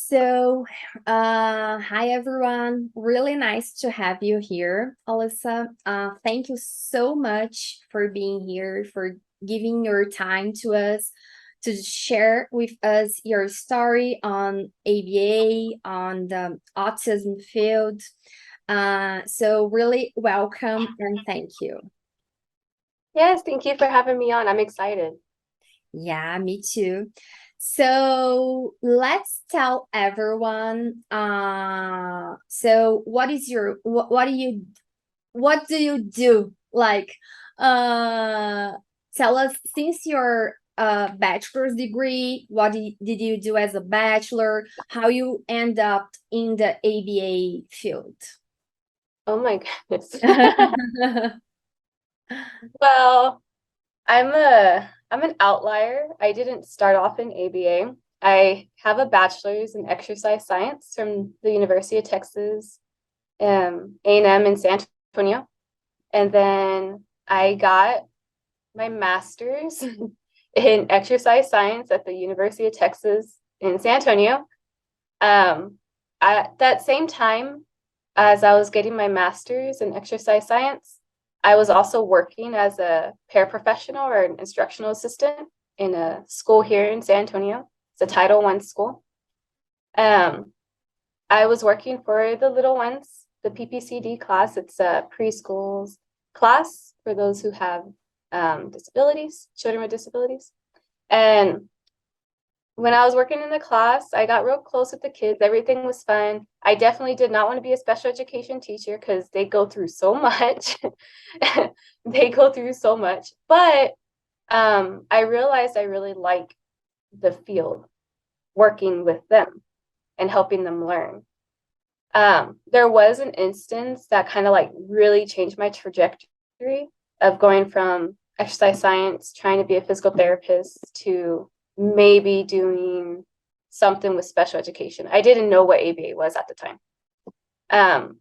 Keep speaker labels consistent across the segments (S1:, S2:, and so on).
S1: So, hi everyone. Really nice to have you here, Alyssa. Thank you so much for being here, for giving your time to us, to share with us your story on ABA, on the autism field. So really welcome and thank you.
S2: Yes, thank you for having me on. I'm excited.
S1: Yeah, me too. So let's tell everyone. So what is your what do you do? Like, uh, tell us since your bachelor's degree, what did you do as a bachelor? How you end up in the ABA field?
S2: Oh my goodness. Well, I'm an outlier. I didn't start off in ABA. I have a bachelor's in exercise science from the University of Texas, A&M in San Antonio. And then I got my master's in exercise science at the University of Texas in San Antonio. At that same time as I was getting my master's in exercise science, I was also working as a paraprofessional or an instructional assistant in a school here in San Antonio. It's a Title I school. Um, I was working for the little ones, the PPCD class. It's a preschool's class for those who have disabilities, children with disabilities. And when I was working in the class, I got real close with the kids. Everything was fun. I definitely did not want to be a special education teacher because they go through so much. They go through so much. But I realized I really like the field, working with them and helping them learn. There was an instance that kind of like really changed my trajectory of going from exercise science, trying to be a physical therapist, to maybe doing something with special education. I didn't know what ABA was at the time.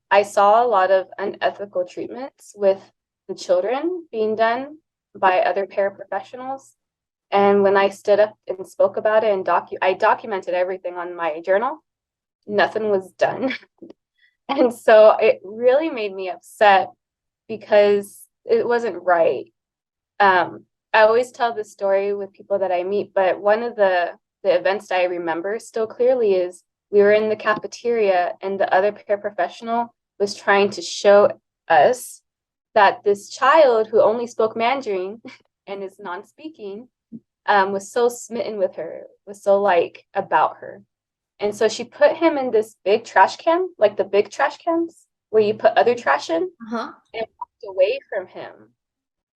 S2: I saw a lot of unethical treatments with the children being done by other paraprofessionals. And when I stood up and spoke about it and I documented everything on my journal, nothing was done. And so it really made me upset because it wasn't right. I always tell this story with people that I meet, but one of the events that I remember still clearly is we were in the cafeteria and the other paraprofessional was trying to show us that this child who only spoke Mandarin and is non-speaking was so smitten with her, was so like about her. And so she put him in this big trash can, like the big trash cans where you put other trash in,
S1: Uh-huh.
S2: and walked away from him.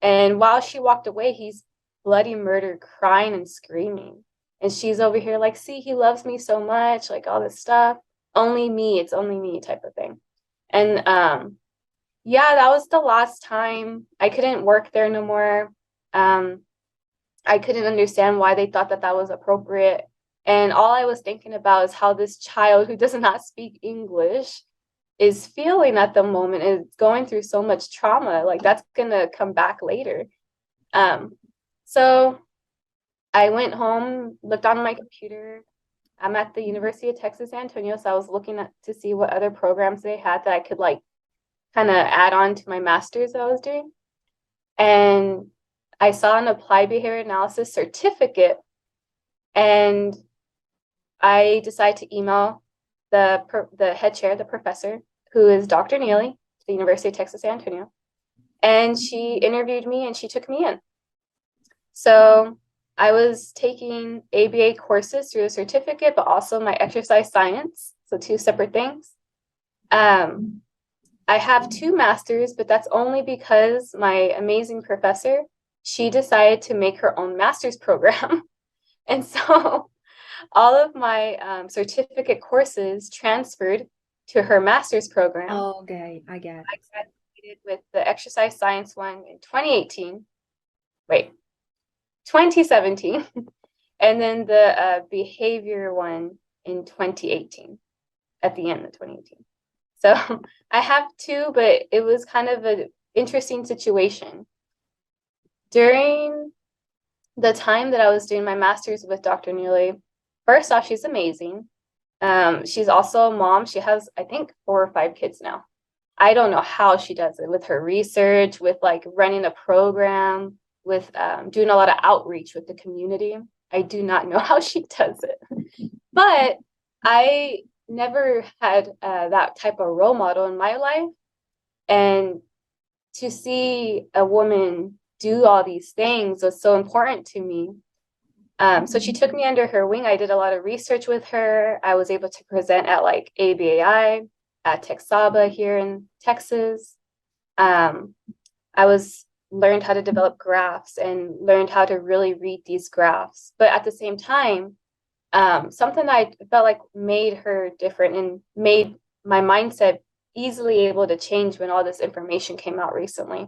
S2: And while she walked away, he's bloody murdered, crying and screaming. And she's over here like, see, he loves me so much, like all this stuff. Only me, it's only me type of thing. And yeah, that was the last time. I couldn't work there no more. I couldn't understand why they thought that that was appropriate. And all I was thinking about is how this child who does not speak English is feeling at the moment, is going through so much trauma. Like that's gonna come back later. So I went home, looked on my computer. I'm at the University of Texas San Antonio, so I was looking at to see what other programs they had that I could like kind of add on to my master's that I was doing. And I saw an applied behavior analysis certificate, and I decided to email the head chair, the professor, who is Dr. Neely, the University of Texas San Antonio. And she interviewed me and she took me in. So I was taking ABA courses through a certificate, but also my exercise science. So two separate things. I have two masters, but that's only because my amazing professor, she decided to make her own master's program. And so all of my certificate courses transferred to her master's program.
S1: Oh, okay, I get.
S2: I graduated with the exercise science one in 2018. Wait, 2017. And then the behavior one in 2018, at the end of 2018. So I have two, but it was kind of an interesting situation. During the time that I was doing my master's with Dr. Neely, first off, she's amazing. She's also a mom. She has, I think, 4 or 5 kids now. I don't know how she does it with her research, with like running a program, with doing a lot of outreach with the community. I do not know how she does it. But I never had that type of role model in my life. And to see a woman do all these things was so important to me. So she took me under her wing. I did a lot of research with her. I was able to present at like ABA, at Texaba here in Texas. I learned how to develop graphs and learned how to really read these graphs. But at the same time, something I felt like made her different and made my mindset easily able to change when all this information came out recently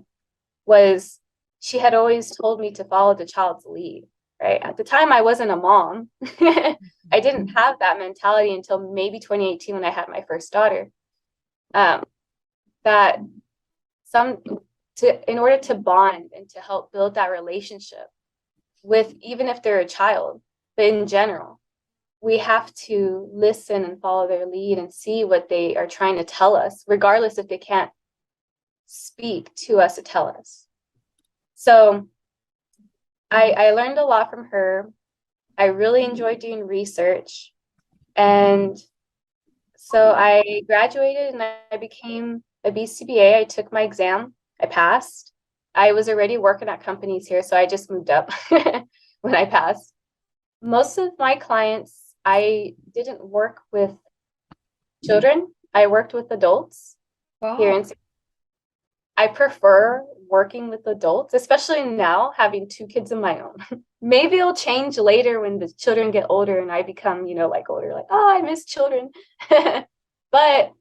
S2: was she had always told me to follow the child's lead, right? At the time, I wasn't a mom. I didn't have that mentality until maybe 2018 when I had my first daughter. That in order to bond and to help build that relationship with, even if they're a child, but in general, we have to listen and follow their lead and see what they are trying to tell us, regardless if they can't speak to us to tell us. So I learned a lot from her. I really enjoyed doing research. And so I graduated and I became a BCBA. I took my exam. I passed. I was already working at companies here, so I just moved up when I passed. Most of my clients, I didn't work with children. I worked with adults.
S1: Wow.
S2: Here in. I prefer working with adults, especially now having 2 kids of my own. Maybe it'll change later when the children get older and I become, like older, like, oh, I miss children. But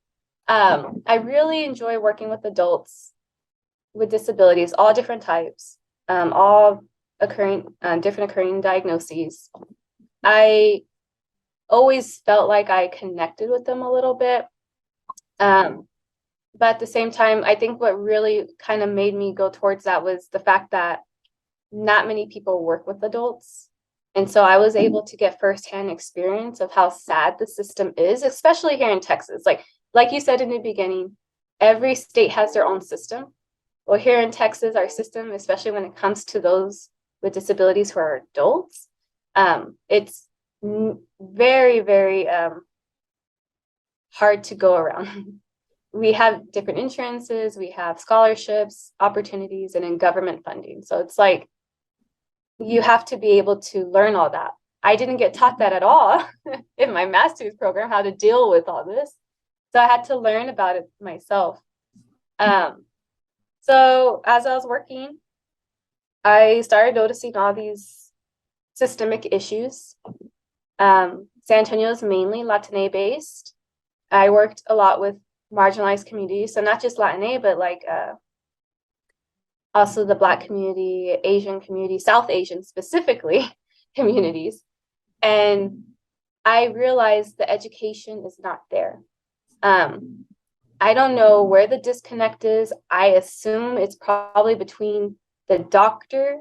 S2: I really enjoy working with adults with disabilities, all different types, all different occurring diagnoses. I always felt like I connected with them a little bit. But at the same time, I think what really kind of made me go towards that was the fact that not many people work with adults. And so I was able to get firsthand experience of how sad the system is, especially here in Texas. Like you said in the beginning, every state has their own system. Well, here in Texas, our system, especially when it comes to those with disabilities who are adults, it's very, very hard to go around. We have different insurances, we have scholarships, opportunities, and then government funding. So it's like you have to be able to learn all that. I didn't get taught that at all in my master's program, how to deal with all this. So I had to learn about it myself. So as I was working, I started noticing all these systemic issues. San Antonio is mainly Latina based. I worked a lot with marginalized communities, so not just Latina, but like also the Black community, Asian community, South Asian specifically communities. And I realized the education is not there. I don't know where the disconnect is. I assume it's probably between the doctor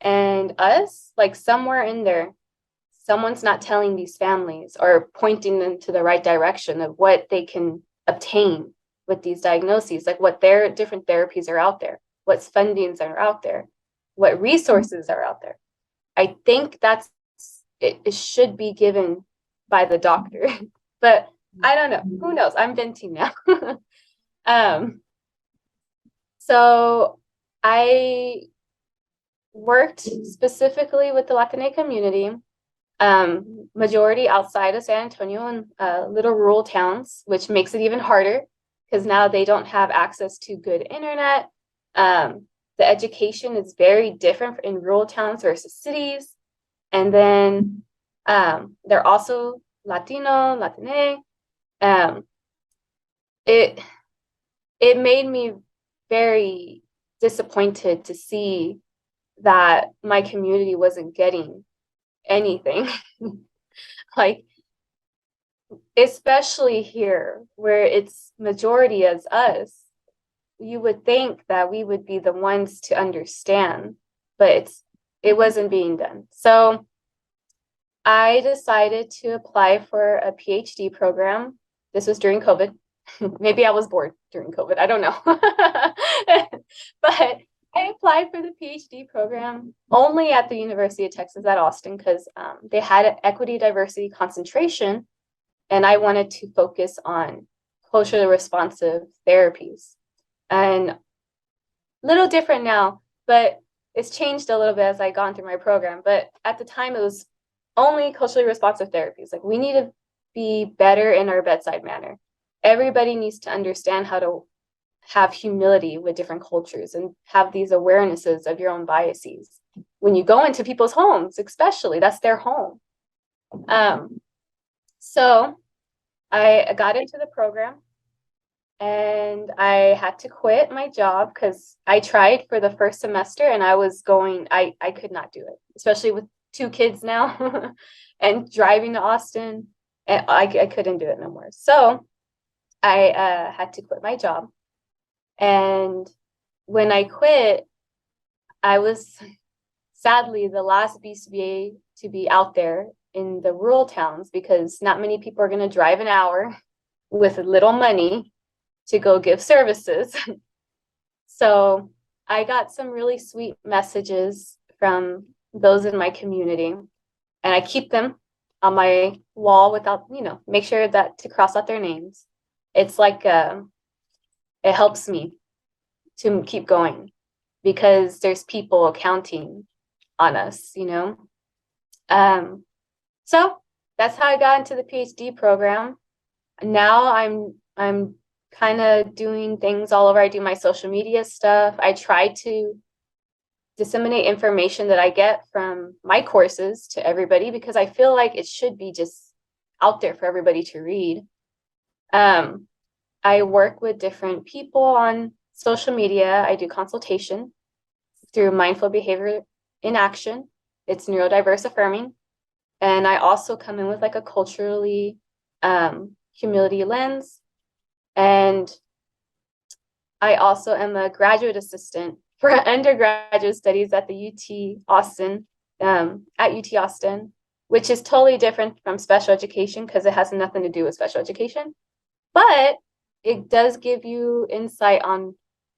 S2: and us, like somewhere in there. Someone's not telling these families or pointing them to the right direction of what they can obtain with these diagnoses, like what their different therapies are out there, what fundings are out there, what resources are out there. I think it should be given by the doctor, but I don't know. Who knows? I'm venting now. So I worked specifically with the Latina community, majority outside of San Antonio and little rural towns, which makes it even harder because now they don't have access to good internet. The education is very different in rural towns versus cities. And then they're also Latino, Latina. It made me very disappointed to see that my community wasn't getting anything. Like, especially here where it's majority as us, you would think that we would be the ones to understand, but it wasn't being done. So I decided to apply for a PhD program. This was during COVID. Maybe I was bored during COVID. I don't know. But I applied for the PhD program only at the University of Texas at Austin because they had an equity diversity concentration, and I wanted to focus on culturally responsive therapies. And a little different now, but it's changed a little bit as I've gone through my program. But at the time, it was only culturally responsive therapies. Like, we need to be better in our bedside manner. Everybody needs to understand how to have humility with different cultures and have these awarenesses of your own biases. When you go into people's homes, especially, that's their home. So I got into the program, and I had to quit my job because I tried for the first semester and I could not do it, especially with 2 kids now and driving to Austin. And I couldn't do it no more. So I had to quit my job. And when I quit, I was sadly the last BCBA to be out there in the rural towns because not many people are going to drive an hour with little money to go give services. So I got some really sweet messages from those in my community, and I keep them on my wall without, make sure that to cross out their names. It's like, it helps me to keep going because there's people counting on us, So that's how I got into the PhD program. Now I'm kind of doing things all over. I do my social media stuff. I try to disseminate information that I get from my courses to everybody because I feel like it should be just out there for everybody to read. I work with different people on social media. I do consultation through Mindful Behavior in Action. It's neurodiverse affirming. And I also come in with like a culturally humility lens. And I also am a graduate assistant for undergraduate studies at the UT Austin, which is totally different from special education because it has nothing to do with special education. But it does give you insight on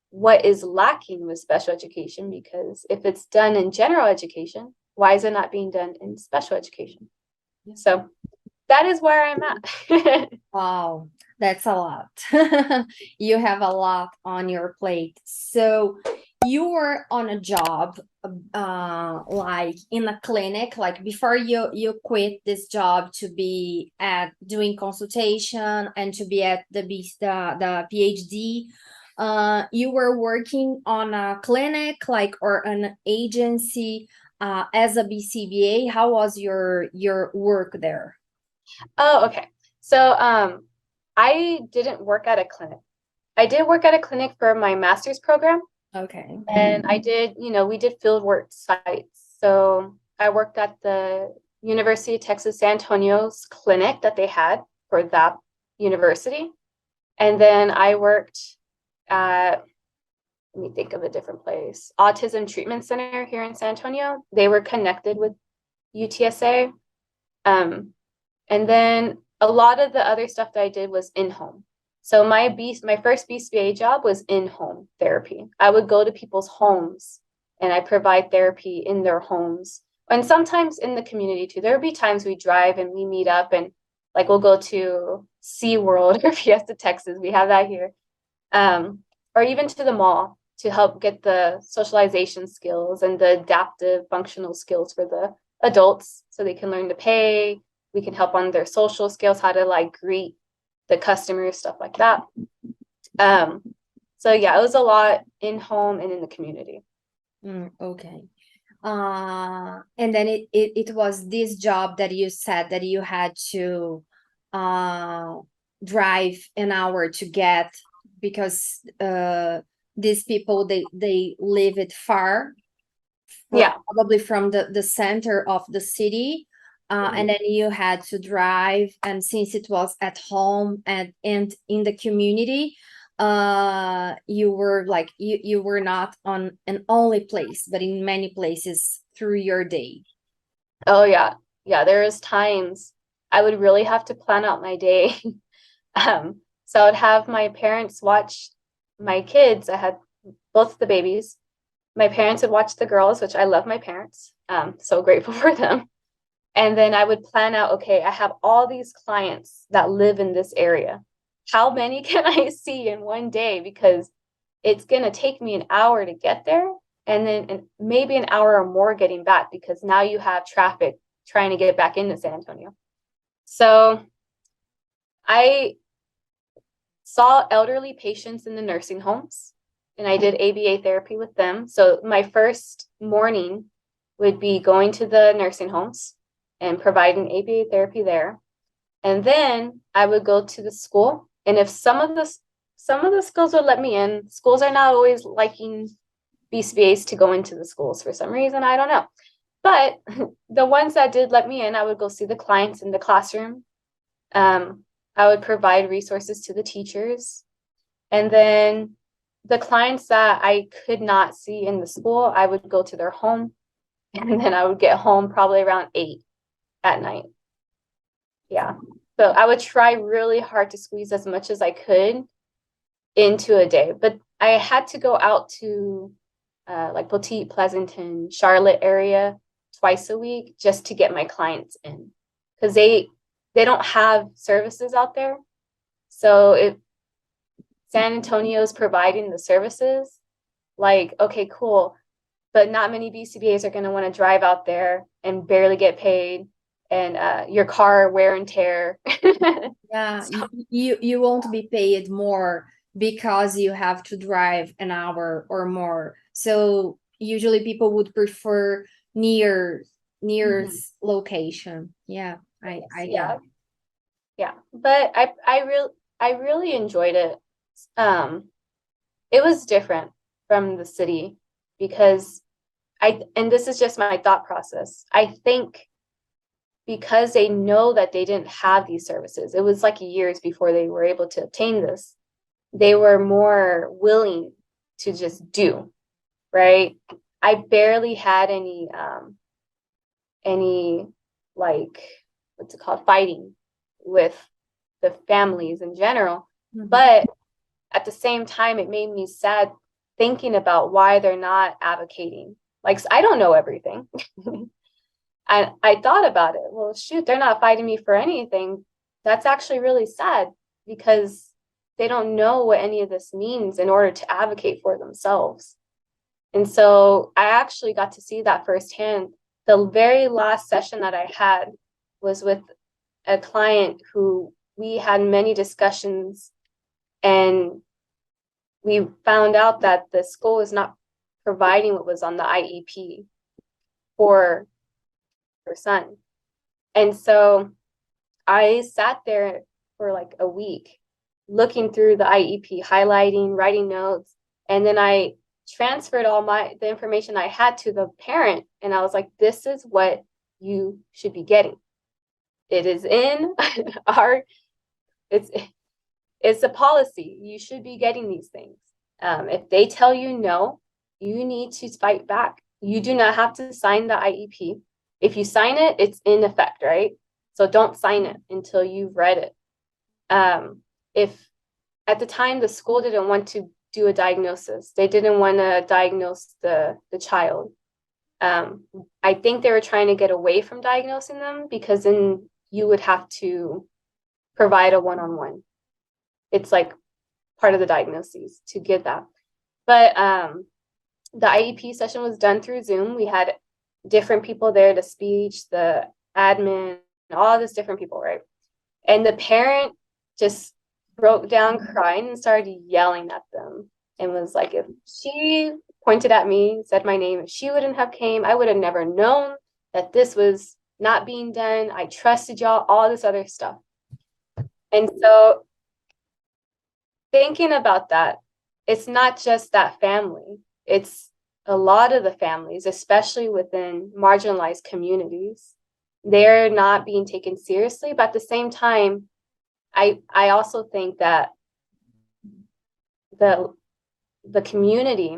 S2: what is lacking with special education, because if it's done in general education, why is it not being done in special education? So that is where I'm at.
S1: Wow, that's a lot. You have a lot on your plate. So you were on a job, like in a clinic, like before you quit this job to be at doing consultation and to be at the PhD. You were working on a clinic, like, or an agency, as a BCBA. How was your work there?
S2: Oh, okay. So I didn't work at a clinic. I did work at a clinic for my master's program.
S1: Okay.
S2: And I did, we did field work sites. So I worked at the University of Texas San Antonio's clinic that they had for that university. And then I worked at, let me think of a different place, Autism Treatment Center here in San Antonio. They were connected with UTSA. And then a lot of the other stuff that I did was in-home. So my first BCBA job was in-home therapy. I would go to people's homes and I provide therapy in their homes, and sometimes in the community too. There would be times we drive and we meet up, and like we'll go to SeaWorld or Fiesta, Texas. We have that here. Or even to the mall to help get the socialization skills and the adaptive functional skills for the adults so they can learn to pay. We can help on their social skills, how to like greet the customers, stuff like that. So yeah, it was a lot in home and in the community.
S1: Okay. And then it was this job that you said that you had to drive an hour to get, because these people they live it far,
S2: Yeah,
S1: probably from the center of the city. And then you had to drive, and since it was at home and in the community, you were like you were not on an only place, but in many places through your day.
S2: oh yeah, yeah, there was times I would really have to plan out my day. So I would have my parents watch my kids. I had both the babies. My parents would watch the girls, which I love my parents. So grateful for them. And then I would plan out, okay, I have all these clients that live in this area. How many can I see in one day? Because it's going to take me an hour to get there, and then maybe an hour or more getting back, because now you have traffic trying to get back into San Antonio. So I saw elderly patients in the nursing homes, and I did ABA therapy with them. So my first morning would be going to the nursing homes and providing ABA therapy there. And then I would go to the school. And if some of the schools would let me in, schools are not always liking BCBAs to go into the schools for some reason, I don't know. But the ones that did let me in, I would go see the clients in the classroom. I would provide resources to the teachers. And then the clients that I could not see in the school, I would go to their home. And then I would get home probably around 8 at night. Yeah. So I would try really hard to squeeze as much as I could into a day. But I had to go out to like Petite, Pleasanton, Charlotte area twice a week just to get my clients in, because they don't have services out there. So if San Antonio is providing the services, like, okay, cool, but not many BCBAs are going to want to drive out there and barely get paid, and your car wear and tear.
S1: Yeah, you won't be paid more because you have to drive an hour or more. So usually people would prefer nearest location. Yeah, I
S2: yeah. Yeah. But I really enjoyed it. It was different from the city because and this is just my thought process. I think because they know that they didn't have these services, it was like years before they were able to obtain this, they were more willing to just do, right? I barely had any like, what's it called, fighting with the families in general. But at the same time, it made me sad thinking about why they're not advocating. Like, I don't know everything. I thought about it. Well, shoot, they're not fighting me for anything. That's actually really sad, because they don't know what any of this means in order to advocate for themselves. And so I actually got to see that firsthand. The very last session that I had was with a client who we had many discussions, and we found out that the school was not providing what was on the IEP for her son. And so I sat there for like a week looking through the IEP, highlighting, writing notes, and then I transferred all the information I had to the parent, and I was like, this is what you should be getting. It is in it's a policy. You should be getting these things. If they tell you no, you need to fight back. You do not have to sign the IEP. If you sign it, it's in effect, right? So don't sign it until you've read it. If at the time the school didn't want to do a diagnosis, they didn't want to diagnose the child. I think they were trying to get away from diagnosing them, because then you would have to provide a one-on-one. It's like part of the diagnoses to get that. But the IEP session was done through Zoom. We had different people there, the speech, the admin, all these different people, right? And the parent just broke down crying and started yelling at them, and was like, if she pointed at me, said my name, if she wouldn't have came, I would have never known that this was not being done. I trusted y'all, all this other stuff. And so thinking about that, it's not just that family, it's a lot of the families, especially within marginalized communities. They're not being taken seriously, but at the same time, I also think that the community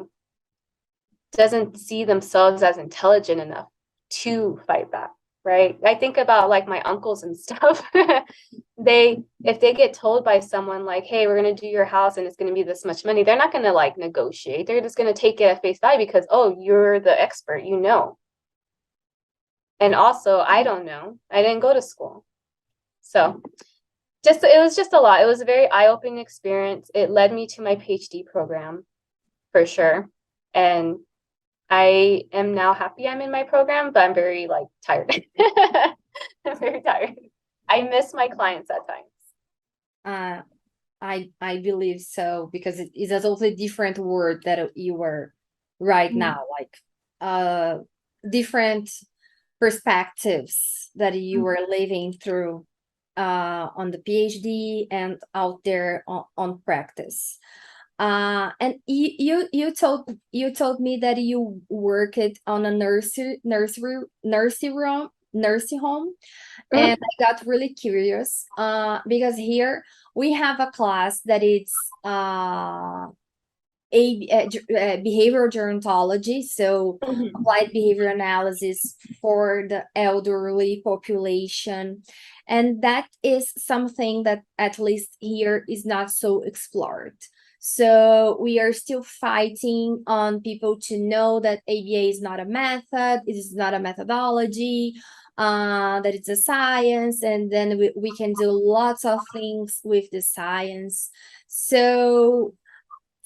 S2: doesn't see themselves as intelligent enough to fight back. right? I think about like my uncles and stuff. If they get told by someone like, hey, we're going to do your house and it's going to be this much money, they're not going to like negotiate. They're just going to take it at face value because, oh, you're the expert, you know. And also, I don't know. I didn't go to school. So it was just a lot. It was a very eye-opening experience. It led me to my PhD program for sure. And I am now happy I'm in my program, but I'm very like tired. I'm very tired. I miss my clients at times.
S1: I believe so, because it is a totally different word that you were right now, like different perspectives that you were living through on the PhD and out there on practice. And you told me that you worked on a nursing home, and I got really curious because here we have a class that it's behavioral gerontology, so applied behavior analysis for the elderly population, and that is something that at least here is not so explored. So we are still fighting on people to know that ABA is not a method, it is not a methodology, that it's a science, and then we can do lots of things with the science. So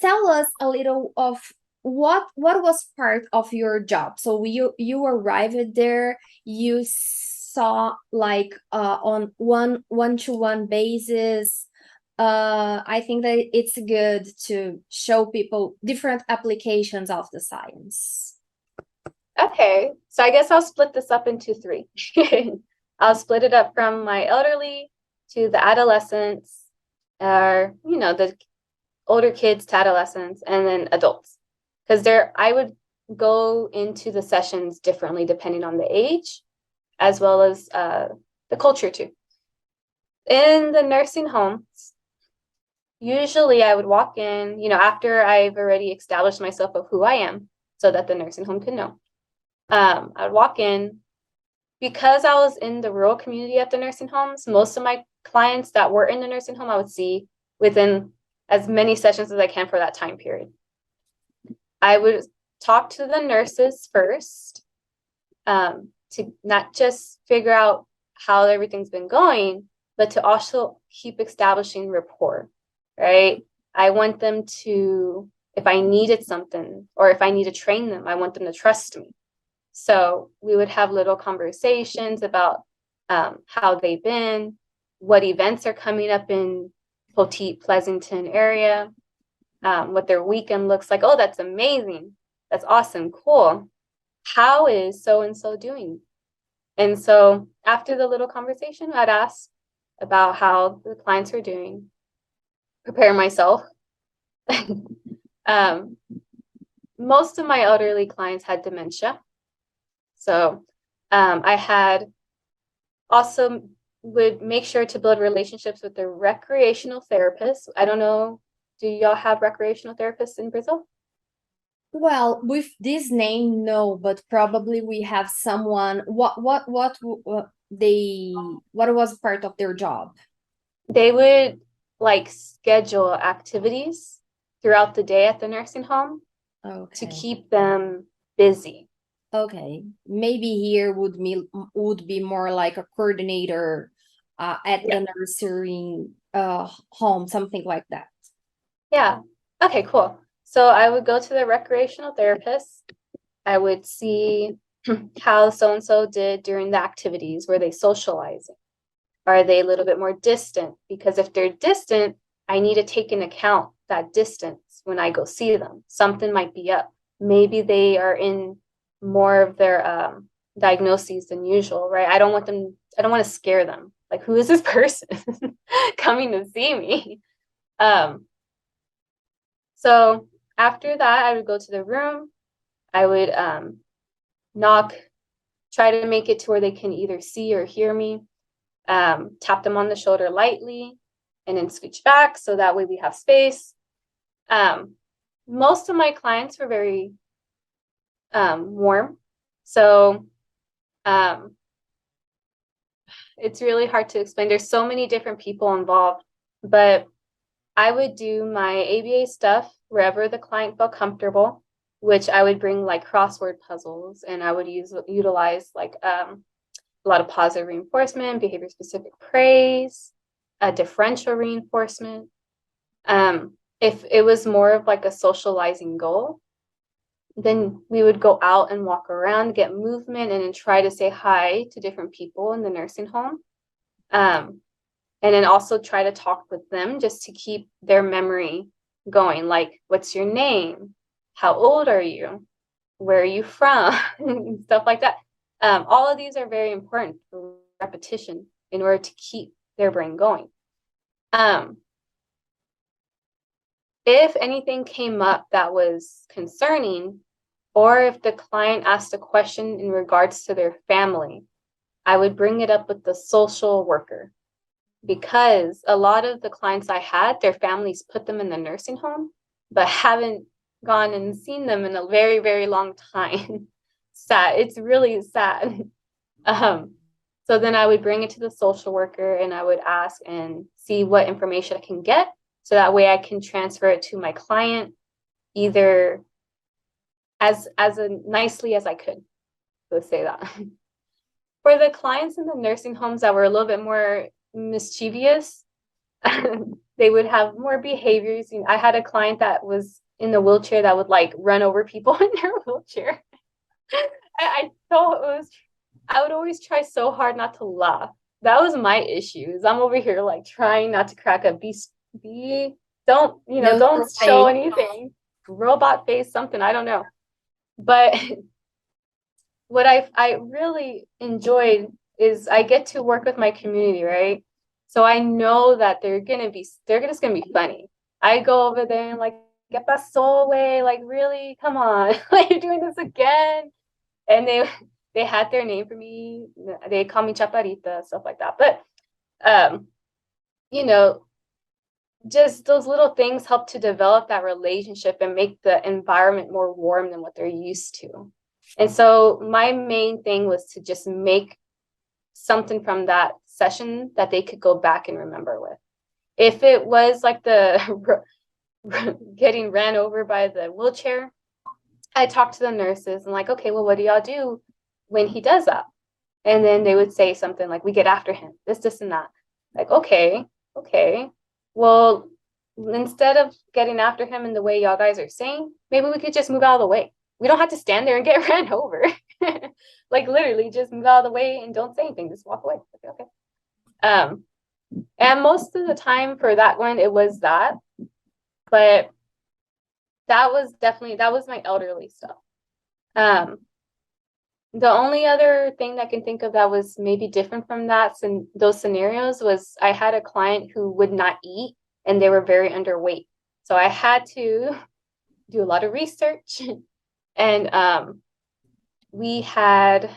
S1: tell us a little of what was part of your job. So you arrived there, you saw like on one-to-one basis. I think that it's good to show people different applications of the science.
S2: Okay, so I guess I'll split this up into three. I'll split it up from my elderly to the adolescents, or the older kids to adolescents, and then adults. Because I would go into the sessions differently depending on the age, as well as the culture too. In the nursing homes, usually I would walk in, after I've already established myself of who I am, so that the nursing home can know. I would walk in. Because I was in the rural community at the nursing homes, most of my clients that were in the nursing home, I would see within as many sessions as I can for that time period. I would talk to the nurses first, to not just figure out how everything's been going, but to also keep establishing rapport, right? I want them to, if I needed something or if I need to train them, I want them to trust me. So we would have little conversations about how they've been, what events are coming up in Poteet, Pleasanton area, what their weekend looks like. Oh, that's amazing. That's awesome. Cool. How is so-and-so doing? And so after the little conversation, I'd ask about how the clients are doing, prepare myself. Most of my elderly clients had dementia. So I had also would make sure to build relationships with the recreational therapists. I don't know, do y'all have recreational therapists in Brazil?
S1: Well, with this name, no, but probably we have someone. What was part of their job?
S2: They would like schedule activities throughout the day at the nursing home to keep them busy.
S1: Okay, maybe here would be more like a coordinator at the nursery home, something like that.
S2: Yeah. Okay, cool. So I would go to the recreational therapist. I would see how so-and-so did during the activities. Were they socializing? Are they a little bit more distant? Because if they're distant, I need to take into account that distance when I go see them. Something might be up. Maybe they are in more of their diagnoses than usual, right? I don't want to scare them. Like, who is this person coming to see me? So after that, I would go to the room. I would knock, try to make it to where they can either see or hear me, tap them on the shoulder lightly, and then scooch back so that way we have space. Most of my clients were very warm. So it's really hard to explain. There's so many different people involved, but I would do my ABA stuff wherever the client felt comfortable, which I would bring like crossword puzzles, and I would utilize like a lot of positive reinforcement, behavior specific praise, differential reinforcement. If it was more of like a socializing goal, then we would go out and walk around, get movement, and then try to say hi to different people in the nursing home. And then also try to talk with them just to keep their memory going. Like, what's your name? How old are you? Where are you from? Stuff like that. All of these are very important for repetition in order to keep their brain going. If anything came up that was concerning, or if the client asked a question in regards to their family, I would bring it up with the social worker. Because a lot of the clients I had, their families put them in the nursing home, but haven't gone and seen them in a very, very long time. Sad. It's really sad. So then I would bring it to the social worker, and I would ask and see what information I can get, so that way I can transfer it to my client either as nicely as I could. Let's say that. For the clients in the nursing homes that were a little bit more mischievous, they would have more behaviors. I had a client that was in the wheelchair that would like run over people in their wheelchair. I would always try so hard not to laugh. That was my issue. I'm over here like trying not to crack up. Don't show anything. Robot face, something, I don't know. But what I really enjoyed is I get to work with my community, right? So I know that they're just gonna be funny. I go over there and like, ¿qué pasó, güey? Like, really? Come on. Like, you're doing this again. And they had their name for me. They call me Chaparita, stuff like that. But just those little things help to develop that relationship and make the environment more warm than what they're used to. And so my main thing was to just make something from that session that they could go back and remember with. If it was like the getting ran over by the wheelchair, I talked to the nurses and like, okay, well, what do y'all do when he does that? And then they would say something like, we get after him, this, and that. Like, okay. Well, instead of getting after him in the way y'all guys are saying, maybe we could just move out of the way. We don't have to stand there and get ran over. Like, literally just move out of the way and don't say anything, just walk away. Okay. And most of the time for that one, it was that. But that was my elderly stuff. The only other thing that I can think of that was maybe different from that in those scenarios was I had a client who would not eat and they were very underweight. So I had to do a lot of research, and we had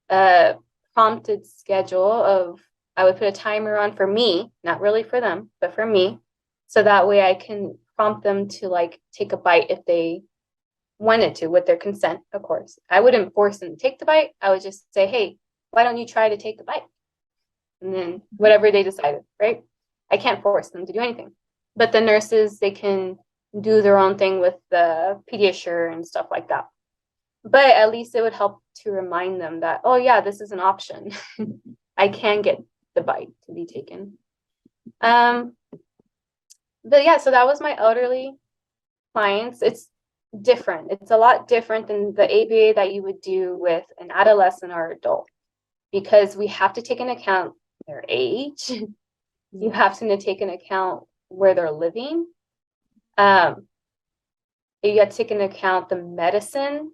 S2: a prompted schedule of, I would put a timer on for me, not really for them, but for me. So that way I can prompt them to like take a bite if they wanted to, with their consent, of course. I wouldn't force them to take the bite. I would just say, hey, why don't you try to take the bite? And then whatever they decided, right? I can't force them to do anything. But the nurses, they can do their own thing with the Pediasure and stuff like that. But at least it would help to remind them that, oh yeah, this is an option. I can get the bite to be taken. But yeah, so that was my elderly clients. It's different. It's a lot different than the ABA that you would do with an adolescent or adult, because we have to take into account their age. You have to take into account where they're living. You have to take into account the medicine.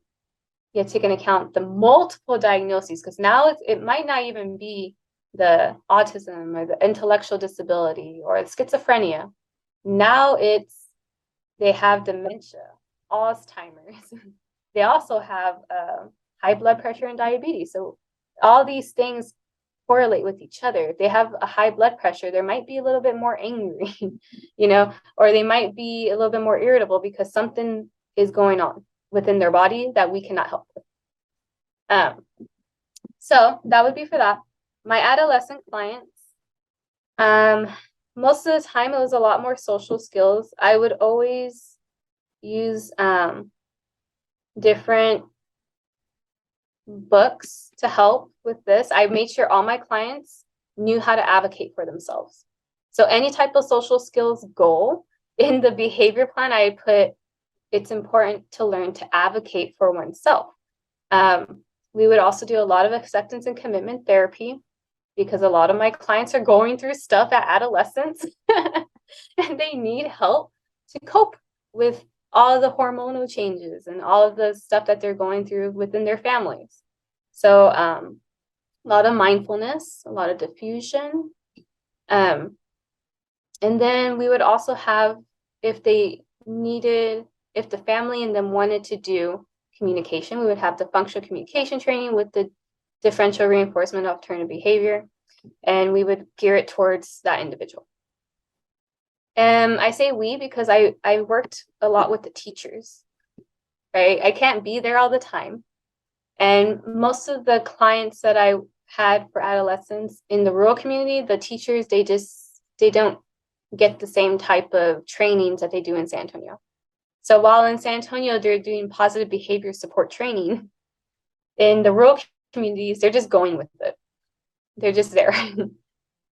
S2: You have to take into account the multiple diagnoses, because now it might not even be the autism or the intellectual disability or the schizophrenia. Now they have dementia, Alzheimer's. They also have high blood pressure and diabetes. So all these things correlate with each other. If they have a high blood pressure, they might be a little bit more angry, or they might be a little bit more irritable because something is going on within their body that we cannot help with. So that would be for that. my adolescent clients, most of the time it was a lot more social skills. I would always use different books to help with this. I made sure all my clients knew how to advocate for themselves. So any type of social skills goal in the behavior plan, I put it's important to learn to advocate for oneself. We would also do a lot of acceptance and commitment therapy because a lot of my clients are going through stuff at adolescence and they need help to cope with all the hormonal changes and all of the stuff that they're going through within their families. So a lot of mindfulness, a lot of diffusion. And then we would also have, if the family and them wanted to do communication, we would have the functional communication training with the differential reinforcement of alternative behavior, and we would gear it towards that individual. And I say we because I worked a lot with the teachers, right? I can't be there all the time. And most of the clients that I had for adolescents in the rural community, the teachers, they don't get the same type of trainings that they do in San Antonio. So while in San Antonio, they're doing positive behavior support training, in the rural communities, they're just going with it. They're just there.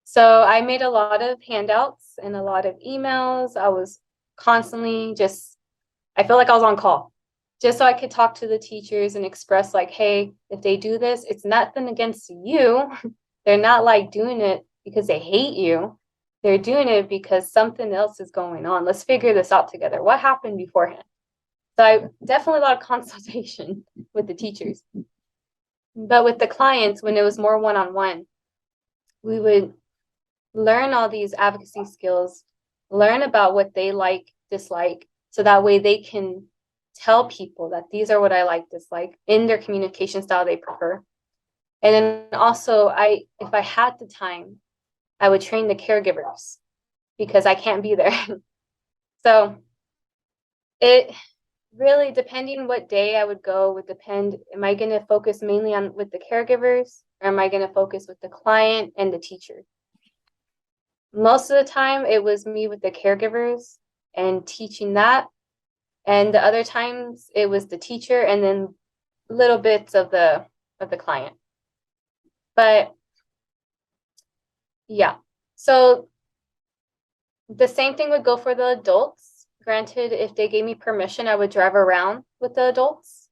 S2: So I made a lot of handouts and a lot of emails. I was constantly I felt like I was on call just so I could talk to the teachers and express like, hey, if they do this, it's nothing against you. They're not like doing it because they hate you. They're doing it because something else is going on. Let's figure this out together. What happened beforehand? So I definitely a lot of consultation with the teachers. But with the clients, when it was more one-on-one, we would learn all these advocacy skills, learn about what they like, dislike, so that way they can tell people that these are what I like, dislike in their communication style they prefer. And then also, if I had the time, I would train the caregivers because I can't be there. So it really, depending what day I would go, would depend, am I going to focus mainly on with the caregivers, or am I going to focus with the client and the teacher? Most of the time, it was me with the caregivers and teaching that. And the other times, it was the teacher and then little bits of the client. But yeah, so the same thing would go for the adults. Granted, if they gave me permission, I would drive around with the adults.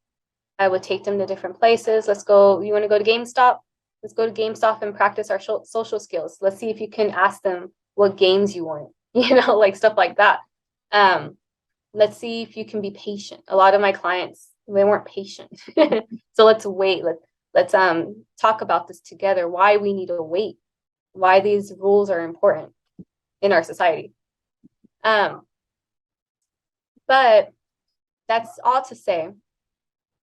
S2: I would take them to different places. Let's go. You want to go to GameStop? Let's go to GameStop and practice our social skills. Let's see if you can ask them what games you want, like stuff like that. Let's see if you can be patient. A lot of my clients, they weren't patient. So let's wait. Let's talk about this together, why we need to wait, why these rules are important in our society. But that's all to say,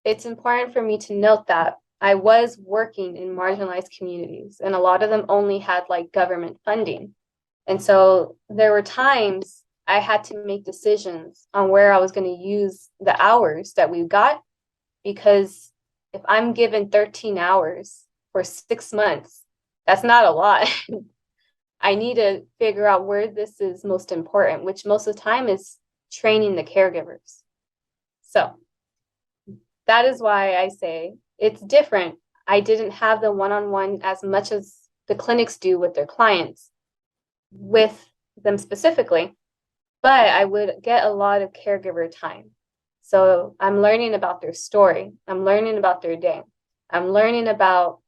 S2: it's important for me to note that I was working in marginalized communities, and a lot of them only had like government funding. And so there were times I had to make decisions on where I was going to use the hours that we got, because if I'm given 13 hours for 6 months, that's not a lot. I need to figure out where this is most important, which most of the time is training the caregivers. So that is why I say it's different. I didn't have the one-on-one as much as the clinics do with their clients, with them specifically, but I would get a lot of caregiver time. So I'm learning about their story. I'm learning about their day. I'm learning about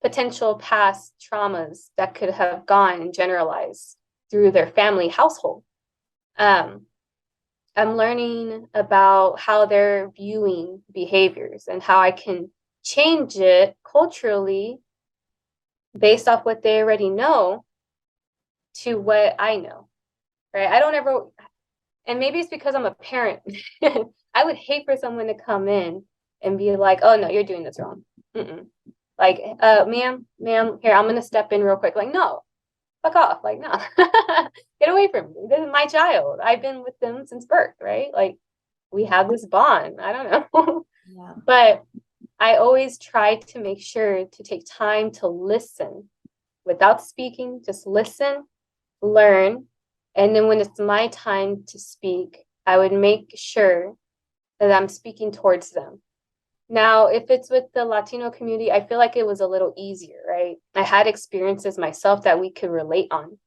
S2: potential past traumas that could have gone and generalized through their family household. I'm learning about how they're viewing behaviors and how I can change it culturally based off what they already know to what I know, right? I don't ever, and maybe it's because I'm a parent. I would hate for someone to come in and be like, oh no, you're doing this wrong. Like, ma'am, here, I'm going to step in real quick. Like, no, fuck off. Like, no, get away from me. This is my child. I've been with them since birth, right? Like, we have this bond. I don't know.
S1: Yeah.
S2: But I always try to make sure to take time to listen without speaking, just listen, learn. And then when it's my time to speak, I would make sure that I'm speaking towards them. Now, if it's with the Latino community, I feel like it was a little easier, right? I had experiences myself that we could relate on.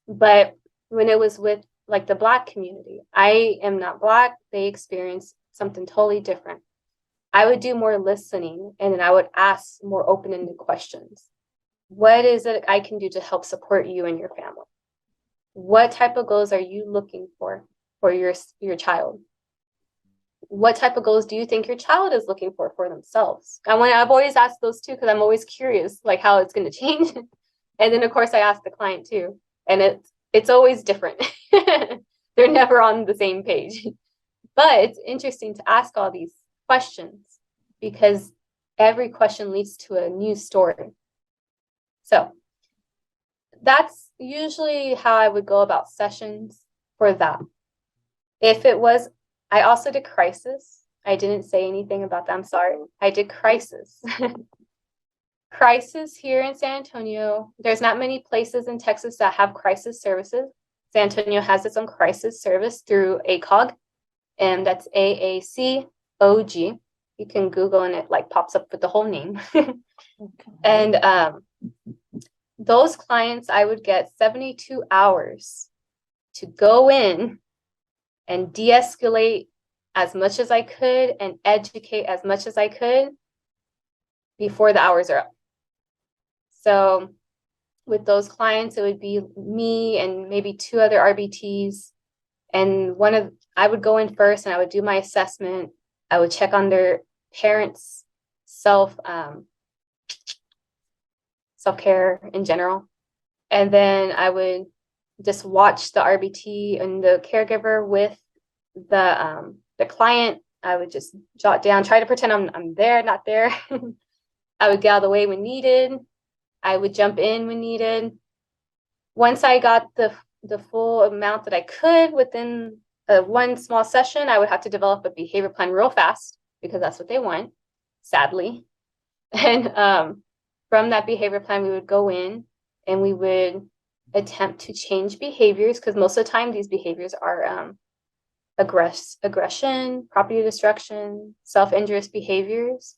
S2: But when it was with like the Black community, I am not Black. They experience something totally different. I would do more listening, and then I would ask more open-ended questions. What is it I can do to help support you and your family? What type of goals are you looking for your child? What type of goals do you think your child is looking for themselves? I've always asked those too, because I'm always curious, like how it's going to change. And then of course I ask the client too, and it's always different. They're never on the same page. But it's interesting to ask all these questions because every question leads to a new story. So that's usually how I would go about sessions for that. If it was, I also did crisis. I didn't say anything about that. I'm sorry. I did crisis. Crisis here in San Antonio. There's not many places in Texas that have crisis services. San Antonio has its own crisis service through ACOG, and that's AACOG. You can Google and it like pops up with the whole name. Okay. And those clients, I would get 72 hours to go in and de-escalate as much as I could and educate as much as I could before the hours are up. So with those clients, it would be me and maybe 2 other RBTs. And I would go in first and I would do my assessment. I would check on their parents' self-care in general. And then I would just watch the RBT and the caregiver with the client. I would just jot down, try to pretend I'm there, not there. I would get out of the way when needed. I would jump in when needed. Once I got the full amount that I could within one small session, I would have to develop a behavior plan real fast because that's what they want, sadly. And from that behavior plan, we would go in and we would attempt to change behaviors, because most of the time these behaviors are aggression, property destruction, self-injurious behaviors,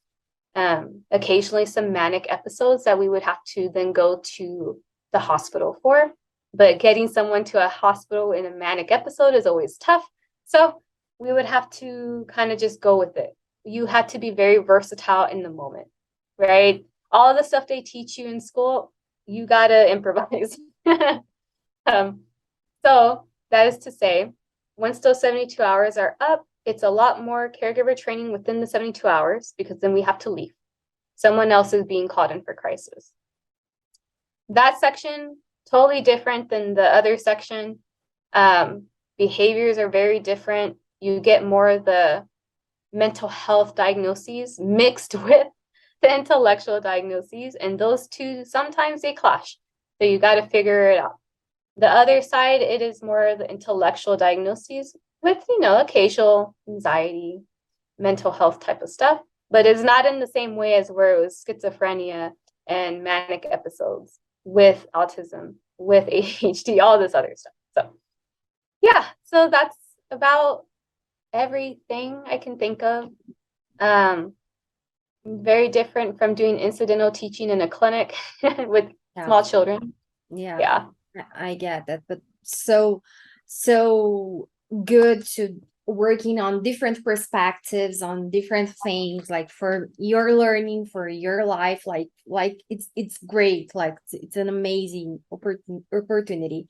S2: occasionally some manic episodes that we would have to then go to the hospital for. But getting someone to a hospital in a manic episode is always tough. So we would have to kind of just go with it. You had to be very versatile in the moment, right? All the stuff they teach you in school, you got to improvise. So that is to say, once those 72 hours are up, it's a lot more caregiver training within the 72 hours, because then we have to leave. Someone else is being called in for crisis. That section, totally different than the other section. Behaviors are very different. You get more of the mental health diagnoses mixed with the intellectual diagnoses, and those two, sometimes they clash. So you got to figure it out. The other side, it is more the intellectual diagnoses with, occasional anxiety, mental health type of stuff, but it's not in the same way as where it was schizophrenia and manic episodes with autism, with ADHD, all this other stuff. So yeah, so that's about everything I can think of. Very different from doing incidental teaching in a clinic with small children.
S1: Yeah, I get that, but so good to working on different perspectives on different things, like for your learning, for your life, like it's great, like it's an amazing opportunity.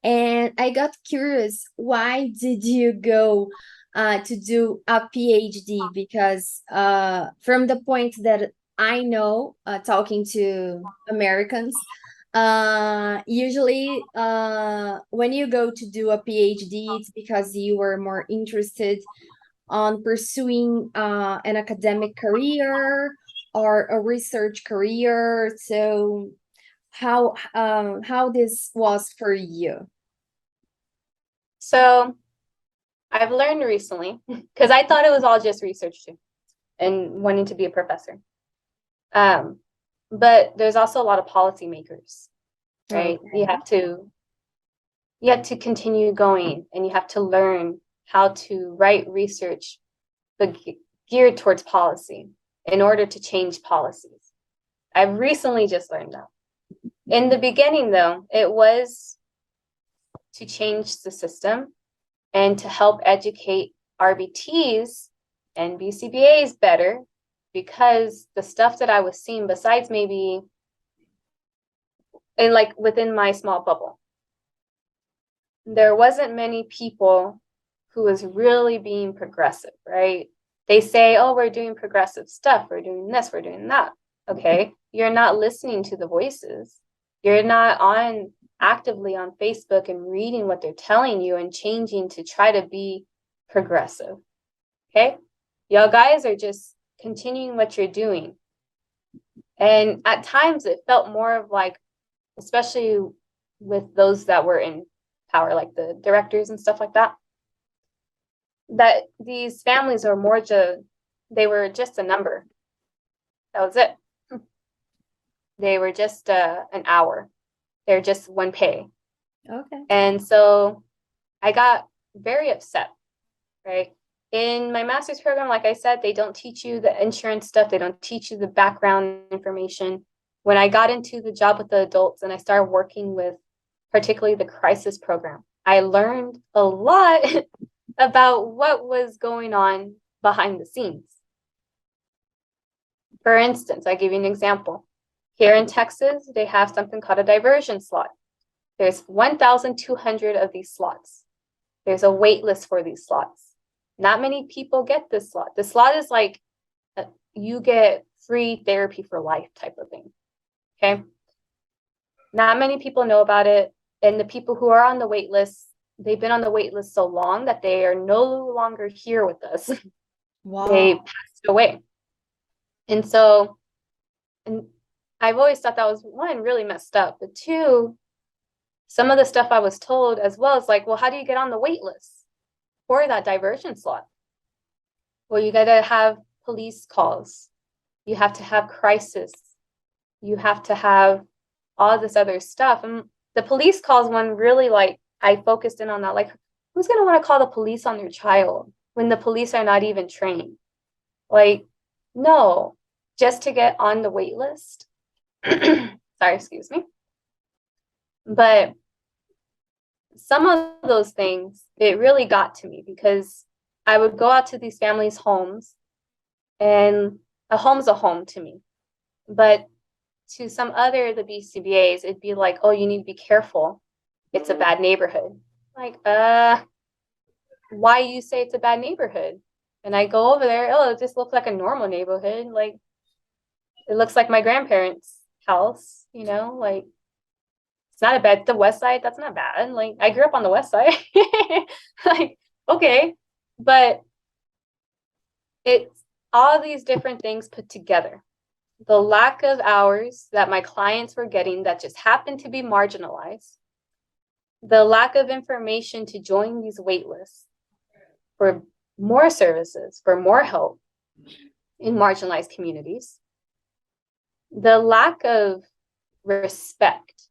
S1: And I got curious, why did you go to do a PhD? Because from the point that I know, talking to Americans, usually when you go to do a PhD, it's because you were more interested on pursuing an academic career or a research career. So how this was for you?
S2: So I've learned recently, because I thought it was all just research too. and wanting to be a professor. But there's also a lot of policymakers, right?
S1: Okay.
S2: You have to continue going, and you have to learn how to write research, but geared towards policy in order to change policies. I've recently just learned that. In the beginning, though, it was to change the system and to help educate RBTs and BCBAs better, because the stuff that I was seeing, besides maybe in like within my small bubble, there wasn't many people who was really being progressive, right? They say, oh, we're doing progressive stuff, we're doing this, we're doing that. Okay, you're not listening to the voices. You're not actively on Facebook and reading what they're telling you and changing to try to be progressive. Okay, y'all guys are just continuing what you're doing. And at times it felt more of like, especially with those that were in power, like the directors and stuff like that, that these families are more they were just a number. That was it. They were just an hour. They're just one pay.
S1: Okay.
S2: And so I got very upset, right? In my master's program, like I said, they don't teach you the insurance stuff. They don't teach you the background information. When I got into the job with the adults and I started working with particularly the crisis program, I learned a lot about what was going on behind the scenes. For instance, I give you an example. Here in Texas, they have something called a diversion slot. There's 1,200 of these slots. There's a wait list for these slots. Not many people get this slot. The slot is like you get free therapy for life type of thing. Okay. Not many people know about it. And the people who are on the wait list, they've been on the wait list so long that they are no longer here with us.
S1: Wow.
S2: They passed away. And so, and I've always thought that was, one, really messed up, but two, some of the stuff I was told as well is like, well, how do you get on the wait list for that diversion slot? Well, you got to have police calls. You have to have crisis. You have to have all this other stuff. And the police calls one really, like, I focused in on that. Like, who's going to want to call the police on their child when the police are not even trained? Like, no, just to get on the wait list. Sorry, excuse me. But some of those things, it really got to me, because I would go out to these families' homes, and a home's a home to me. But to some other of the BCBAs, it'd be like, oh, you need to be careful. It's a bad neighborhood. Like, why you say it's a bad neighborhood? And I go over there, oh, it just looks like a normal neighborhood. Like, it looks like my grandparents' house, you know, like, it's not a bad, the west side, that's not bad. Like, I grew up on the west side. Like, okay. But it's all these different things put together. The lack of hours that my clients were getting that just happened to be marginalized. The lack of information to join these wait lists for more services, for more help in marginalized communities. The lack of respect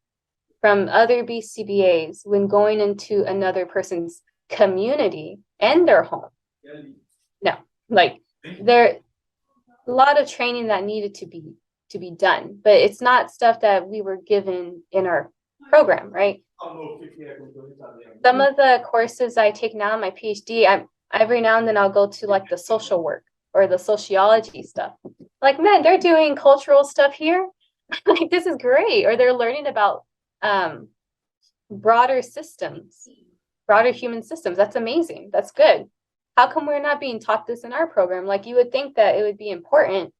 S2: from other BCBAs when going into another person's community and their home. No, like, there a lot of training that needed to be done, but it's not stuff that we were given in our program, right? Some of the courses I take now in my PhD, every now and then I'll go to like the social work or the sociology stuff. Like, man, they're doing cultural stuff here. Like, this is great. Or they're learning about broader systems, broader human systems. That's amazing. That's good. How come we're not being taught this in our program? Like, you would think that it would be important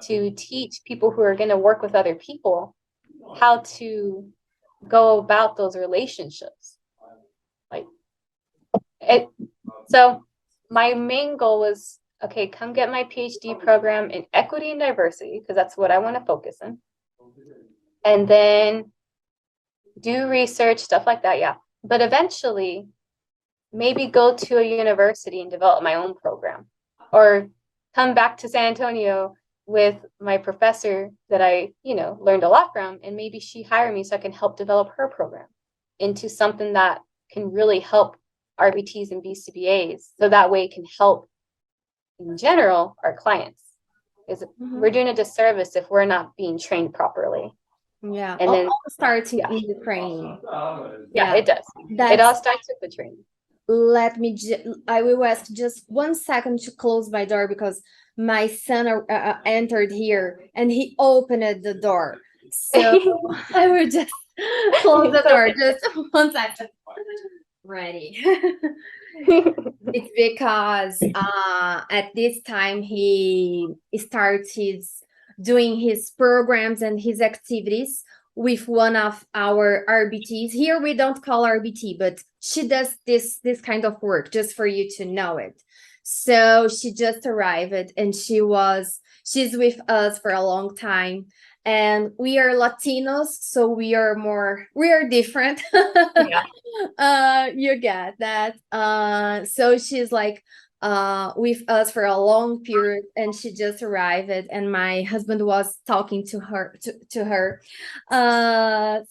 S2: to teach people who are going to work with other people how to go about those relationships. Like, it. So my main goal was, okay, come get my PhD program in equity and diversity, because that's what I want to focus on. And then do research, stuff like that, yeah. But eventually, maybe go to a university and develop my own program, or come back to San Antonio with my professor that I, learned a lot from, and maybe she hired me so I can help develop her program into something that can really help RBTs and BCBAs. So that way it can help in general our clients. We're doing a disservice if we're not being trained properly.
S1: Yeah,
S2: and then
S1: all starts in the training.
S2: Yeah, it does. It all starts with the training.
S1: I will ask just 1 second to close my door because my son entered here and he opened the door. So I will just close the door. Just 1 second. Ready. It's because at this time he starts doing his programs and his activities with one of our RBTs. Here we don't call RBT, but she does this kind of work, just for you to know it. So she just arrived and she's with us for a long time. And we are Latinos, so we are different. Yeah. You get that. So she's like with us for a long period, and she just arrived, and my husband was talking to her.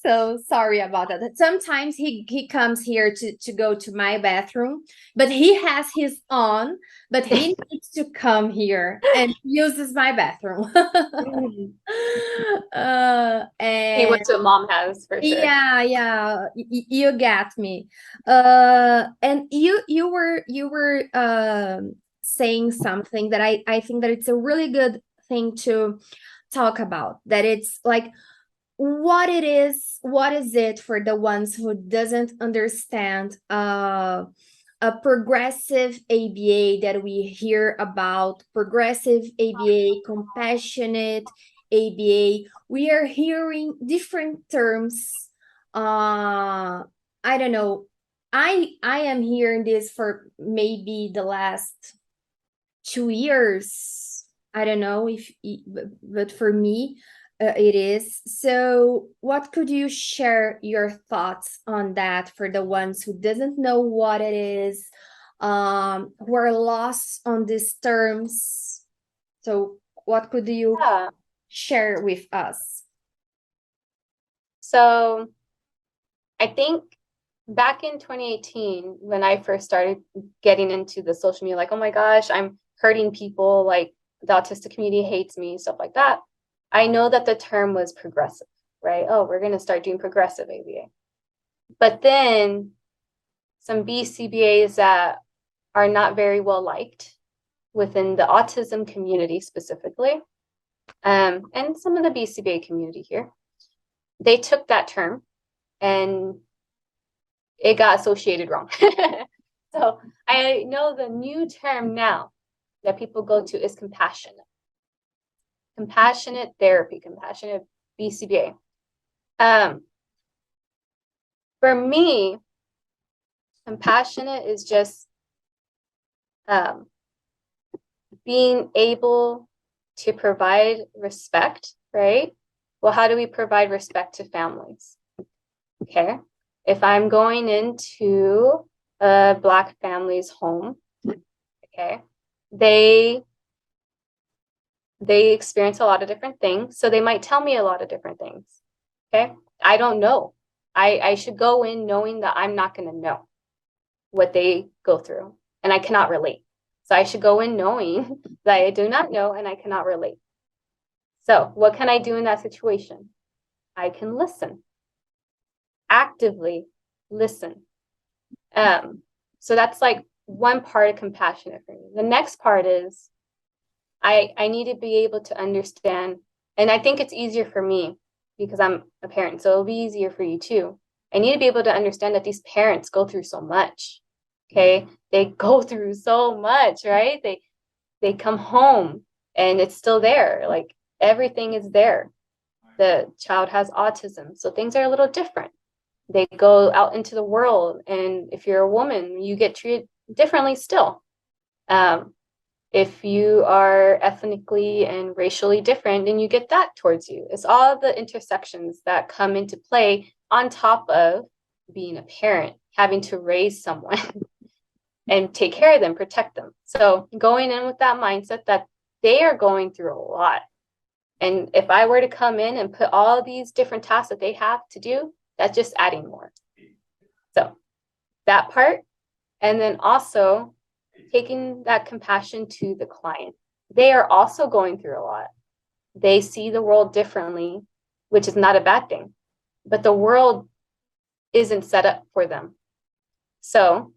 S1: So sorry about that. Sometimes he comes here to go to my bathroom, but he has his own, but he needs to come here and uses my bathroom. And
S2: what mom has, for sure.
S1: Yeah, you got me. And you were saying something that I think that it's a really good thing to talk about, that it's like what is it for the ones who doesn't understand a progressive ABA that we hear about, progressive ABA, compassionate ABA. We are hearing different terms. I don't know. I am hearing this for maybe the last 2 years. I don't know but for me, it is. So what could you share your thoughts on that for the ones who doesn't know what it is, who are lost on these terms? So what could you share with us?
S2: So I think back in 2018, when I first started getting into the social media, like, oh my gosh, I'm hurting people, like the autistic community hates me, stuff like that. I know that the term was progressive, right? Oh, we're going to start doing progressive ABA. But then some BCBAs that are not very well liked within the autism community specifically, and some of the BCBA community here, they took that term and it got associated wrong. So I know the new term now that people go to is compassionate therapy, compassionate BCBA. For me, compassionate is just being able to provide respect, right? Well, how do we provide respect to families? Okay, if I'm going into a Black family's home, okay, they experience a lot of different things, so they might tell me a lot of different things. Okay, I don't know. I should go in knowing that I'm not going to know what they go through, and I cannot relate. So I should go in knowing that I do not know and I cannot relate. So what can I do in that situation? I can listen. Actively listen. So that's like one part of compassionate for me. The next part is I need to be able to understand, and I think it's easier for me because I'm a parent, so it'll be easier for you too. I need to be able to understand that these parents go through so much. Okay, they go through so much, right? They come home and it's still there. Like everything is there. The child has autism, so things are a little different. They go out into the world, and if you're a woman, you get treated differently still. If you are ethnically and racially different, then you get that towards you. It's all the intersections that come into play on top of being a parent, having to raise someone and take care of them, protect them. So going in with that mindset that they are going through a lot. And if I were to come in and put all these different tasks that they have to do, that's just adding more. So that part. And then also taking that compassion to the client. They are also going through a lot. They see the world differently, which is not a bad thing, but the world isn't set up for them. So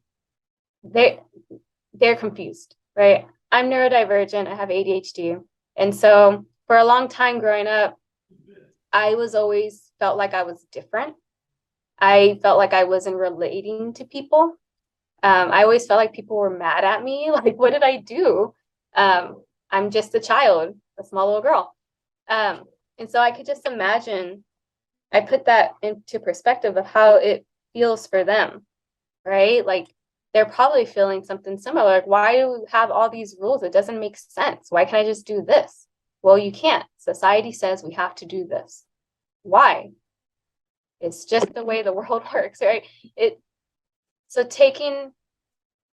S2: they're confused, right? I'm neurodivergent, I have ADHD. And so for a long time growing up, I was always felt like I was different. I felt like I wasn't relating to people. I always felt like people were mad at me. Like, what did I do? I'm just a child, a small little girl. And so I could just imagine, I put that into perspective of how it feels for them, right? Like, they're probably feeling something similar. Like, why do we have all these rules? It doesn't make sense. Why can't I just do this? Well, you can't. Society says we have to do this. Why? It's just the way the world works, right? So taking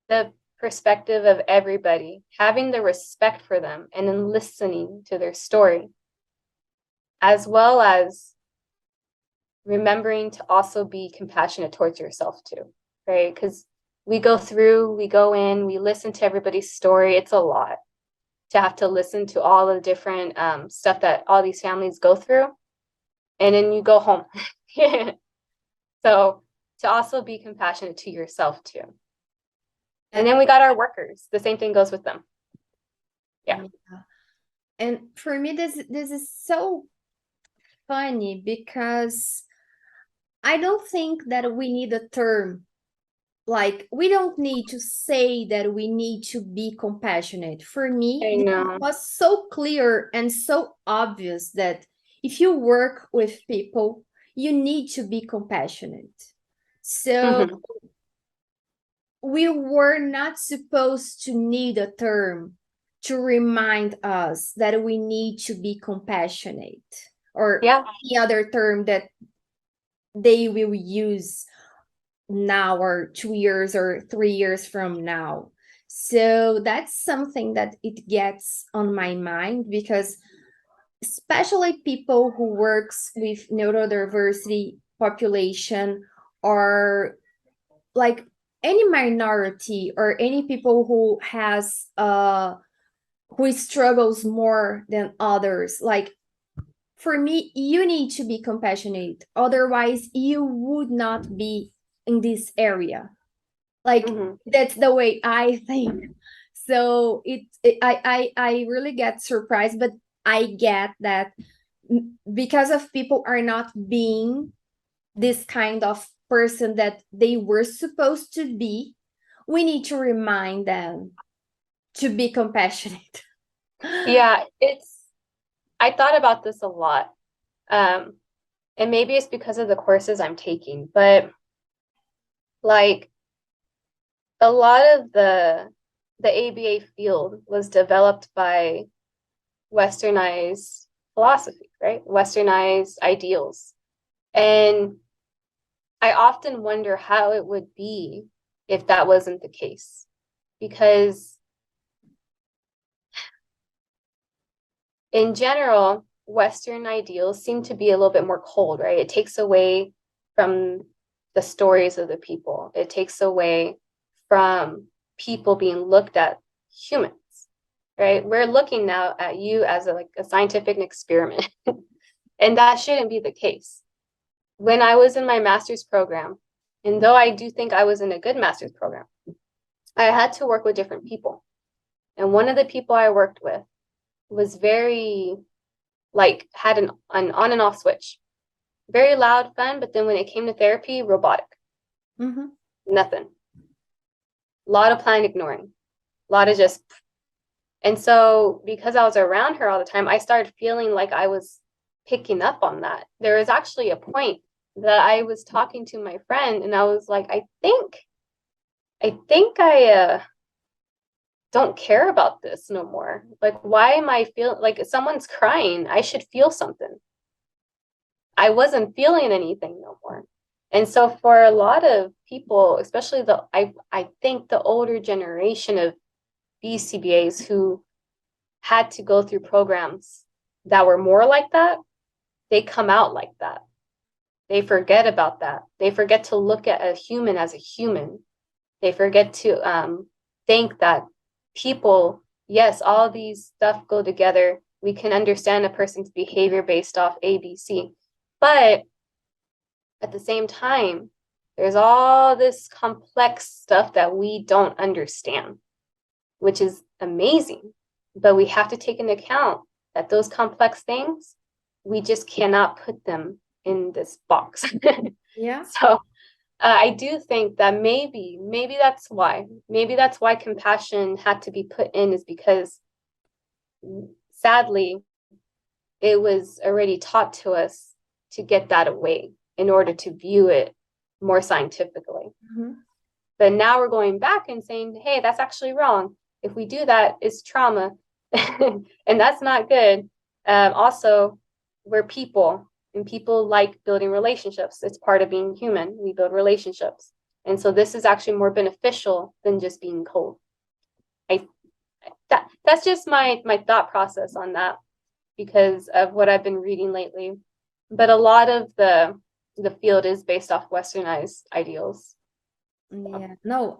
S2: the perspective of everybody, having the respect for them, and then listening to their story, as well as remembering to also be compassionate towards yourself too, right? Because we go in, we listen to everybody's story. It's a lot to have to listen to all the different stuff that all these families go through. And then you go home. So to also be compassionate to yourself too. And then we got our workers. The same thing goes with them. Yeah.
S1: And for me, this is so funny because I don't think that we need a term. Like, we don't need to say that we need to be compassionate. For me, it was so clear and so obvious that if you work with people, you need to be compassionate. So we were not supposed to need a term to remind us that we need to be compassionate, or any other term that they will use now or 2 years or 3 years from now. So that's something that it gets on my mind, because especially people who works with neurodiversity population, or like any minority or any people who has who struggles more than others, like, for me, you need to be compassionate, otherwise you would not be in this area. Like, that's the way I think. So I really get surprised, but I get that because of people are not being this kind of person that they were supposed to be, we need to remind them to be compassionate.
S2: Yeah, I thought about this a lot. And maybe it's because of the courses I'm taking, but like, a lot of the ABA field was developed by Westernized philosophy, right? Westernized ideals. And I often wonder how it would be if that wasn't the case, because in general, Western ideals seem to be a little bit more cold, right? It takes away from the stories of the people. It takes away from people being looked at humans, right? We're looking now at you as a scientific experiment, and that shouldn't be the case. When I was in my master's program, and though I do think I was in a good master's program, I had to work with different people. And one of the people I worked with was very, had an on and off switch. Very loud, fun, but then when it came to therapy, robotic. Nothing. A lot of plan ignoring. A lot of just. And so because I was around her all the time, I started feeling like I was picking up on that. There was actually a point that I was talking to my friend, and I was like, I think I don't care about this no more. Like, why am I feeling like if someone's crying, I should feel something? I wasn't feeling anything no more. And so for a lot of people, especially I think the older generation of BCBAs who had to go through programs that were more like that, they come out like that. They forget about that. They forget to look at a human as a human. They forget to think that people, yes, all these stuff go together. We can understand a person's behavior based off A, B, C. But at the same time, there's all this complex stuff that we don't understand, which is amazing. But we have to take into account that those complex things, we just cannot put them in this box.
S1: Yeah.
S2: So I do think that maybe that's why compassion had to be put in, is because sadly, it was already taught to us to get that away in order to view it more scientifically.
S1: Mm-hmm.
S2: But now we're going back and saying, hey, that's actually wrong. If we do that, it's trauma. And that's not good. Also, we're people, and people like building relationships. It's part of being human. We build relationships. And so this is actually more beneficial than just being cold. That's just my thought process on that, because of what I've been reading lately. But a lot of the field is based off Westernized ideals.
S1: Yeah, no,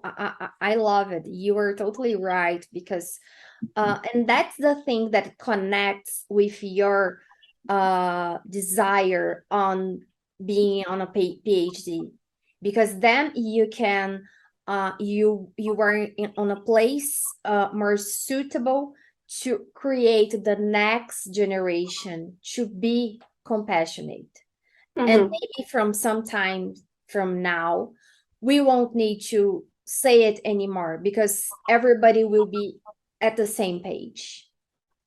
S1: I love it. You are totally right, because and that's the thing that connects with your desire on being on a PhD, because then you can you are on a place more suitable to create the next generation to be compassionate.
S2: Mm-hmm.
S1: And maybe from some time from now, we won't need to say it anymore, because everybody will be at the same page.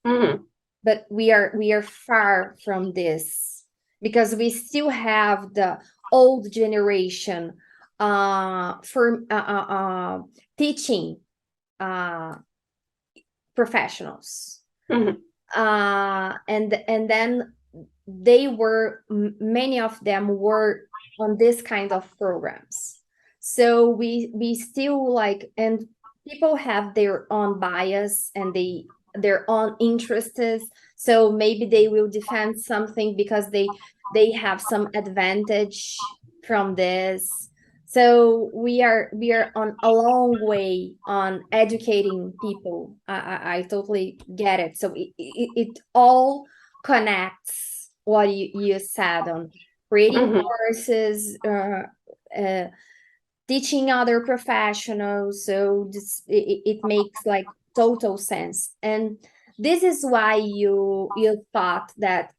S2: Mm-hmm.
S1: But we are far from this, because we still have the old generation for teaching professionals.
S2: Mm-hmm.
S1: And then many of them were on this kind of programs. So we still like, and people have their own bias and their own interests. So maybe they will defend something because they have some advantage from this. So we are on a long way on educating people. I totally get it. So it all connects what you said on creating
S2: Mm-hmm.
S1: courses, teaching other professionals. So it makes like total sense. And this is why you thought that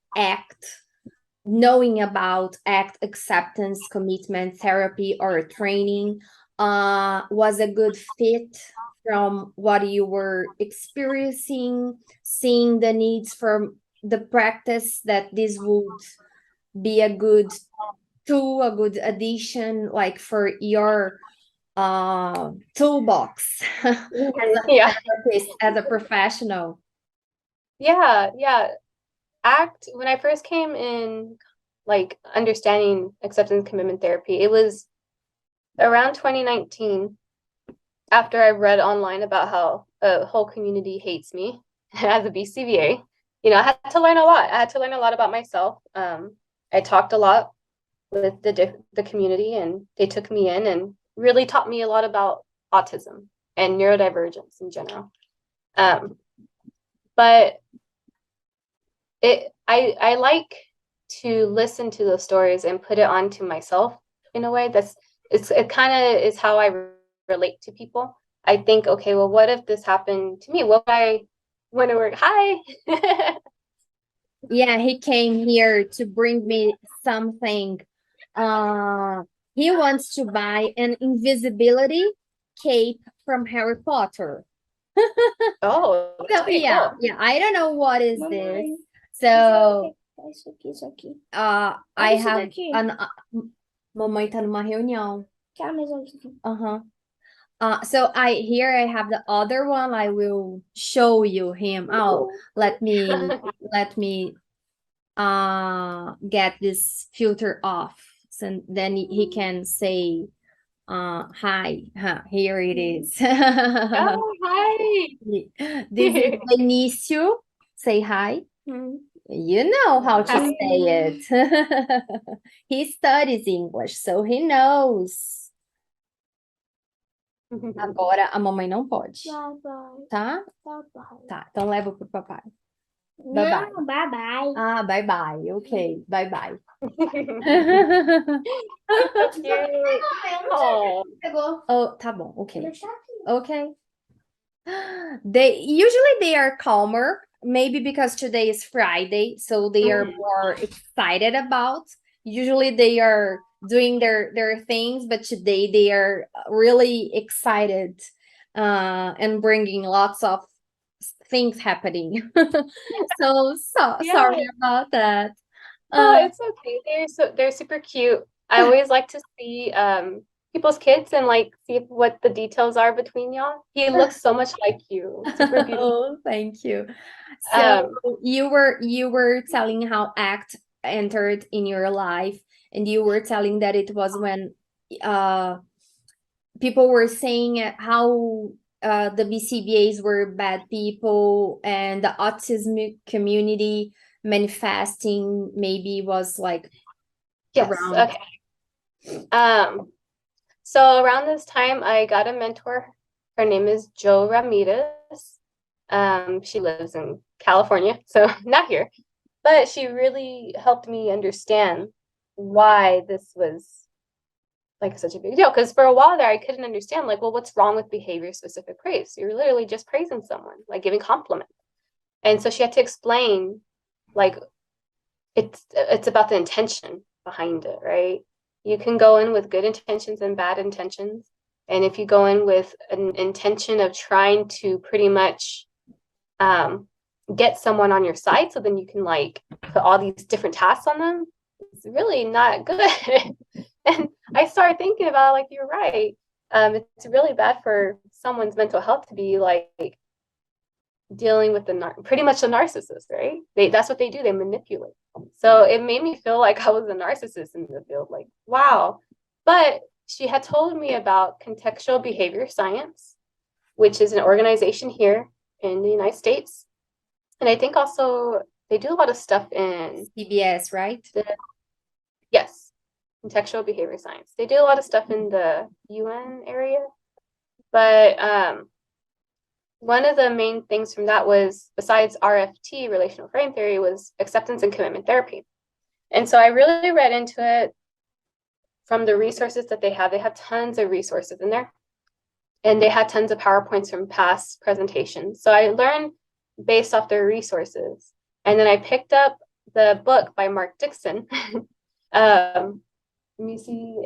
S1: knowing about ACT, acceptance, commitment, therapy, or training was a good fit from what you were experiencing, seeing the needs for the practice, that this would be a good tool, a good addition, like for your toolbox as
S2: Yeah.
S1: therapist, as a professional.
S2: Yeah. ACT, when I first came in, like understanding acceptance commitment therapy, it was around 2019, after I read online about how a whole community hates me as a BCBA. I had to learn a lot. I had to learn a lot about myself. I talked a lot with the community, and they took me in and really taught me a lot about autism and neurodivergence in general. But I like to listen to those stories and put it onto myself in a way. It kind of is how I relate to people. I think, okay, well, what if this happened to me? What would I want to work? Hi.
S1: Yeah, he came here to bring me something. He wants to buy an invisibility cape from Harry Potter.
S2: Oh, that's pretty cool.
S1: Yeah, I don't know what is this. So I have an mamãe tá numa reunião. So I have the other one. I will show you him. Oh, let me get this filter off, and then he can say Hi. Here it is.
S2: Oh, hi.
S1: This is Benicio. Say hi. You know how to
S2: Hi.
S1: say it. He studies English, so he knows. Agora a mamãe não pode,
S3: Bye-bye.
S1: tá?
S3: Bye-bye.
S1: Tá, então leva pro papai. Bye-bye.
S3: Não, bye-bye.
S1: Ah, bye-bye. Ok, bye-bye.
S2: So cute. Oh.
S1: Oh, tá bom, ok. Okay. They are calmer, maybe because today is Friday, so they are more excited about. Usually they are doing their things, but today they are really excited and bringing lots of things happening. So
S2: Yeah.
S1: sorry about that.
S2: Oh, it's okay. They're super cute. I always like to see people's kids and like see what the details are between y'all. He looks so much like you. Super beautiful.
S1: Oh, thank you. So you were telling how ACT entered in your life, and you were telling that it was when people were saying how the BCBAs were bad people, and the autism community manifesting maybe was like
S2: Yes.
S1: around.
S2: Okay. So around this time, I got a mentor. Her name is Jo Ramirez. She lives in California, so not here, but she really helped me understand why this was like such a big deal. Because for a while there, I couldn't understand, like, well, what's wrong with behavior-specific praise? You're literally just praising someone, like giving compliments. And so she had to explain, like, it's about the intention behind it, right? You can go in with good intentions and bad intentions. And if you go in with an intention of trying to pretty much get someone on your side, so then you can like put all these different tasks on them, it's really not good. And I started thinking about, like, you're right. It's really bad for someone's mental health to be like dealing with pretty much the narcissist, right? That's what they do. They manipulate. So it made me feel like I was a narcissist in the field. Like, wow. But she had told me about contextual behavior science, which is an organization here in the United States. And I think also they do a lot of stuff in
S1: CBS, right?
S2: Yes, contextual behavior science. They do a lot of stuff in the UN area. But one of the main things from that was, besides RFT, relational frame theory, was acceptance and commitment therapy. And so I really read into it from the resources that they have. They have tons of resources in there. And they had tons of PowerPoints from past presentations. So I learned based off their resources. And then I picked up the book by Mark Dixon. Let me see.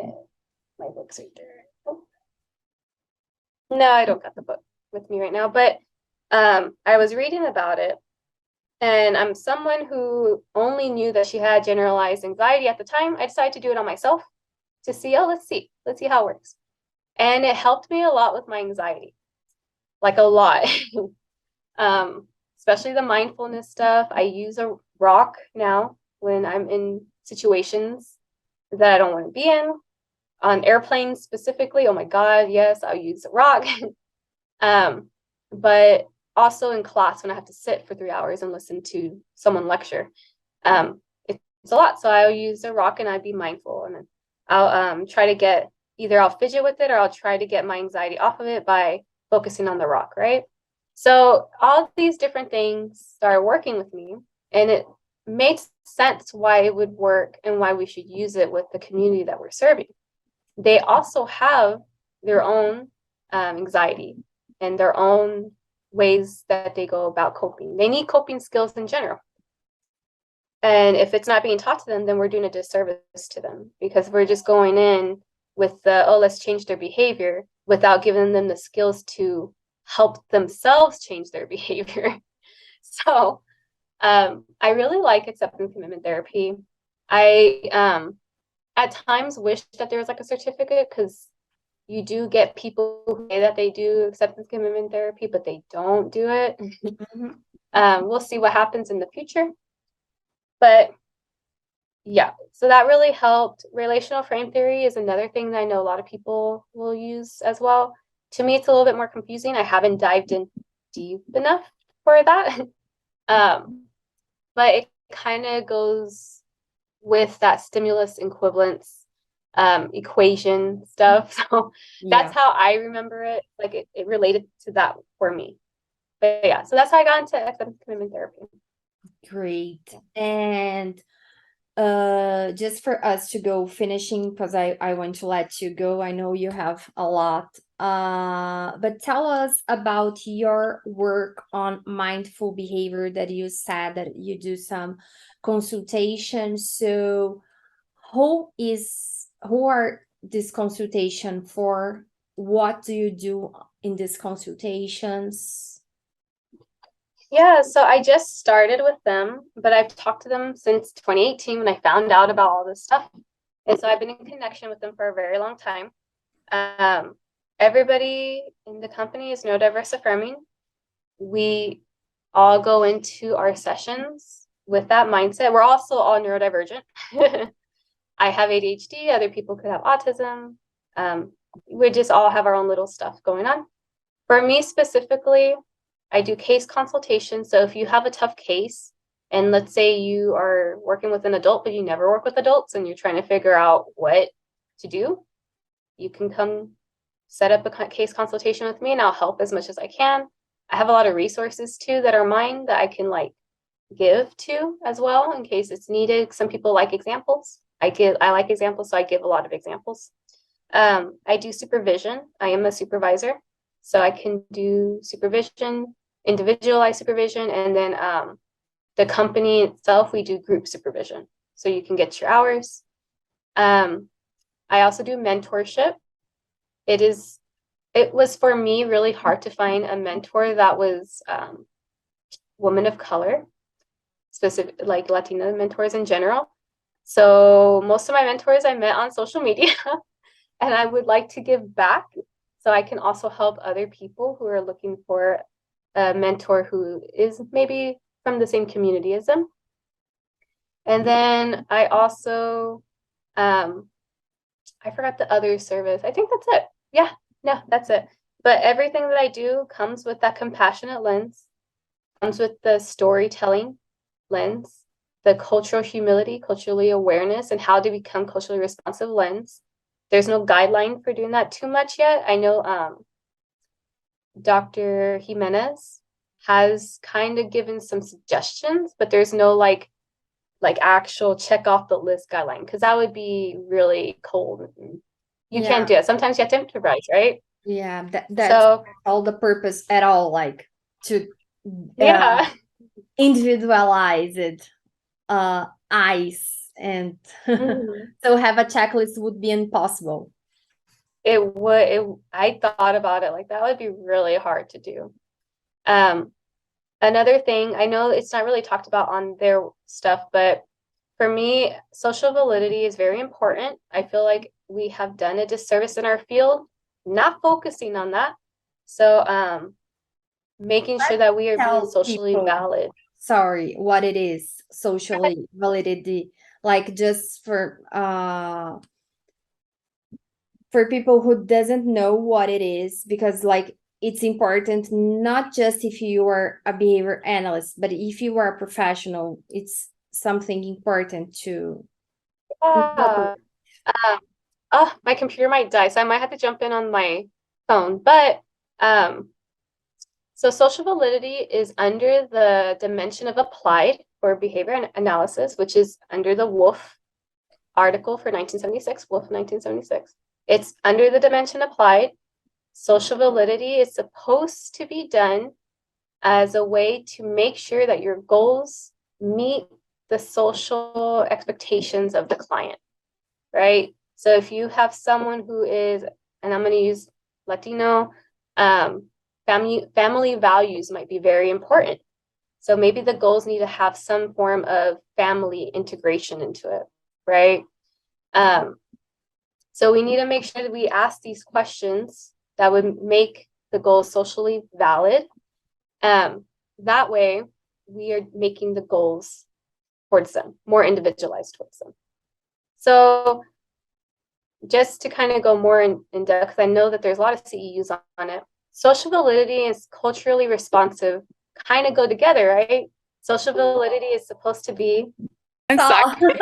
S2: My book's right there. Oh. No, I don't got the book with me right now, but I was reading about it, and I'm someone who only knew that she had generalized anxiety at the time. I decided to do it on myself to see, let's see how it works. And it helped me a lot with my anxiety, like a lot. Especially the mindfulness stuff. I use a rock now when I'm in situations that I don't want to be in, on airplanes specifically. Oh my God, yes, I'll use a rock. But also in class when I have to sit for 3 hours and listen to someone lecture, it's a lot. So I'll use a rock and I'd be mindful, and I'll try to get, either I'll fidget with it or I'll try to get my anxiety off of it by focusing on the rock, right? So all these different things started working with me, and it made sense why it would work and why we should use it with the community that we're serving. They also have their own anxiety and their own ways that they go about coping. They need coping skills in general. And if it's not being taught to them, then we're doing a disservice to them, because we're just going in with the, let's change their behavior, without giving them the skills to help themselves change their behavior. So I really like acceptance commitment therapy. I at times wish that there was like a certificate, because you do get people who say that they do acceptance commitment therapy, but they don't do it. We'll see what happens in the future. But Yeah, so that really helped. Relational frame theory is another thing that I know a lot of people will use as well. To me, it's a little bit more confusing. I haven't dived in deep enough for that. But it kind of goes with that stimulus equivalence equation stuff. So that's
S1: Yeah.
S2: how I remember it. Like it related to that for me. But yeah, so that's how I got into acceptance commitment therapy.
S1: Great. And just for us to go finishing, because I want to let you go. I know you have a lot. But tell us about your work on mindful behavior that you said that you do some consultations. So who are this consultation for? What do you do in these consultations?
S2: Yeah, so I just started with them, but I've talked to them since 2018 when I found out about all this stuff. And so I've been in connection with them for a very long time. Everybody in the company is neurodiverse affirming. We all go into our sessions with that mindset. We're also all neurodivergent. I have ADHD, other people could have autism. We just all have our own little stuff going on. For me specifically, I do case consultation. So if you have a tough case, and let's say you are working with an adult, but you never work with adults and you're trying to figure out what to do, you can come set up a case consultation with me and I'll help as much as I can. I have a lot of resources too that are mine that I can like give to as well in case it's needed. Some people like examples. I like examples, so I give a lot of examples. I do supervision. I am a supervisor, so I can do supervision, individualized supervision, and then the company itself, we do group supervision. So you can get your hours. I also do mentorship. It was for me really hard to find a mentor that was woman of color, specific like Latina mentors in general. So most of my mentors I met on social media and I would like to give back so I can also help other people who are looking for a mentor who is maybe from the same community as them. And then I also, I forgot the other service. I think that's it. Yeah, no, that's it. But everything that I do comes with that compassionate lens, comes with the storytelling lens, the cultural humility, culturally awareness, and how to become culturally responsive lens. There's no guideline for doing that too much yet. I know Dr. Jimenez has kind of given some suggestions, but there's no like actual check off the list guideline because that would be really cold. You can't do it. Sometimes you have to improvise, right?
S1: Yeah, that's
S2: So
S1: all the purpose at all, like to
S2: yeah,
S1: individualize it, eyes, and so have a checklist would be impossible.
S2: it would. I thought about it like that would be really hard to do. Another thing, I know it's not really talked about on their stuff, but for me, social validity is very important. I feel like we have done a disservice in our field, not focusing on that. So making sure that we are being
S1: Tell
S2: socially
S1: people,
S2: valid.
S1: sorry, what it is, socially validity, like just for people who doesn't know what it is, because like it's important not just if you are a behavior analyst, but if you are a professional, it's something important to incorporate.
S2: Oh, my computer might die, so I might have to jump in on my phone. But so social validity is under the dimension of applied for behavior analysis, which is under the Wolf article for 1976, Wolf 1976. It's under the dimension applied. Social validity is supposed to be done as a way to make sure that your goals meet the social expectations of the client, right? So if you have someone who is, and I'm going to use Latino, family values might be very important. So maybe the goals need to have some form of family integration into it, right? So we need to make sure that we ask these questions that would make the goals socially valid. That way, we are making the goals towards them, more individualized towards them. So just to kind of go more in depth, because I know that there's a lot of CEUs on it. Social validity and culturally responsive kind of go together, right? Social validity is supposed to be.
S1: I'm sorry.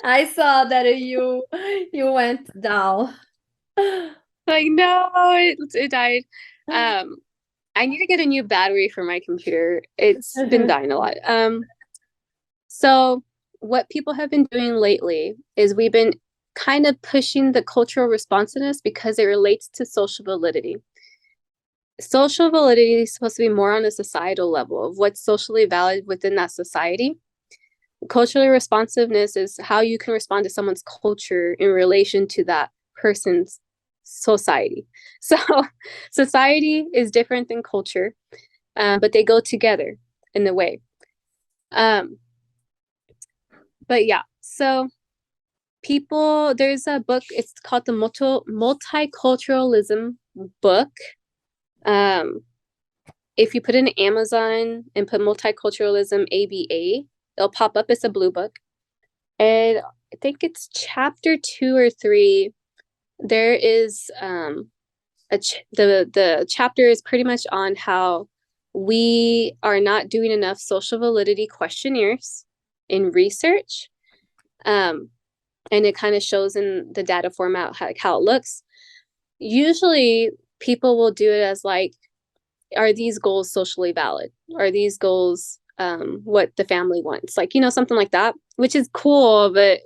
S1: I saw that you went down.
S3: Like, no, it died. I need to get a new battery for my computer. It's been dying a lot. So what people have been doing lately is we've been kind of pushing the cultural responsiveness because it relates to social validity. Social validity is supposed to be more on a societal level of what's socially valid within that society. Culturally responsiveness is how you can respond to someone's culture in relation to that person's society. So society is different than culture, but they go together in a way. But yeah, so people, there's a book, it's called the Multiculturalism book. If you put in Amazon and put multiculturalism ABA, it'll pop up. It's a blue book. And I think it's chapter 2 or 3. There is the chapter is pretty much on how we are not doing enough social validity questionnaires in research. And it kind of shows in the data format how it looks. Usually people will do it as like, are these goals socially valid? Are these goals what the family wants? Like, something like that, which is cool. But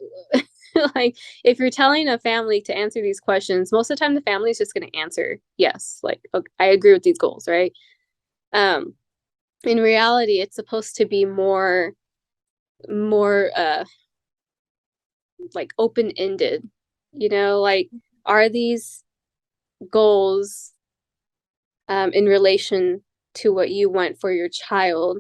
S3: like, if you're telling a family to answer these questions, most of the time the family is just going to answer yes. Like, okay, I agree with these goals, right? In reality, it's supposed to be more like open-ended, like, are these goals in relation to what you want for your child?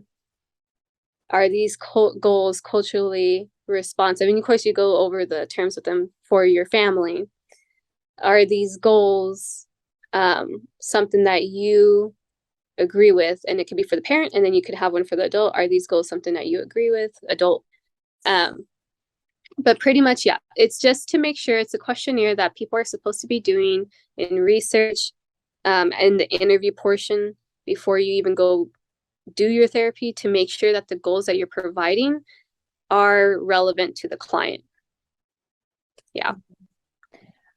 S3: Are these goals culturally responsive? And of course, you go over the terms with them for your family. Are these goals something that you agree with? And it could be for the parent, and then you could have one for the adult. Are these goals something that you agree with, adult? But pretty much, yeah, it's just to make sure it's a questionnaire that people are supposed to be doing in research and the interview portion before you even go do your therapy, to make sure that the goals that you're providing are relevant to the client. Yeah.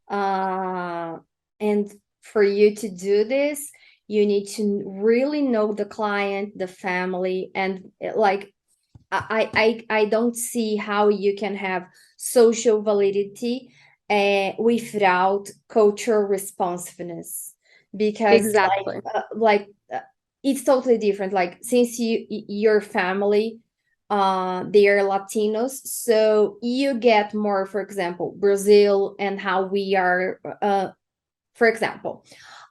S1: And for you to do this, you need to really know the client, the family, and like, I don't see how you can have social validity without cultural responsiveness, because
S3: exactly,
S1: it's totally different. Like, since your family, they are Latinos, so you get more, for example, Brazil and how we are, for example,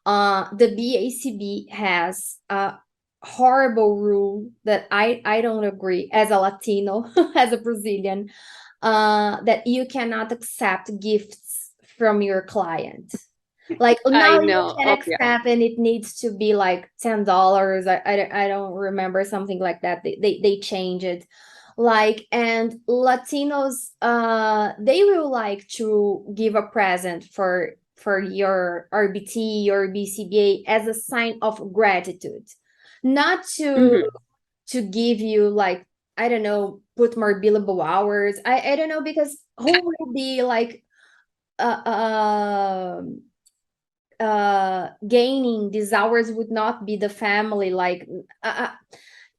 S1: the BACB has a horrible rule that I don't agree as a Latino, as a Brazilian, that you cannot accept gifts from your client. Like, now you can accept, and it needs to be like $10. I don't remember, something like that. They change it. Like, and Latinos, they will like to give a present for your RBT or BCBA as a sign of gratitude, not to give you, like, I don't know, put more billable hours. I don't know, because who will be like gaining these hours would not be the family. Like,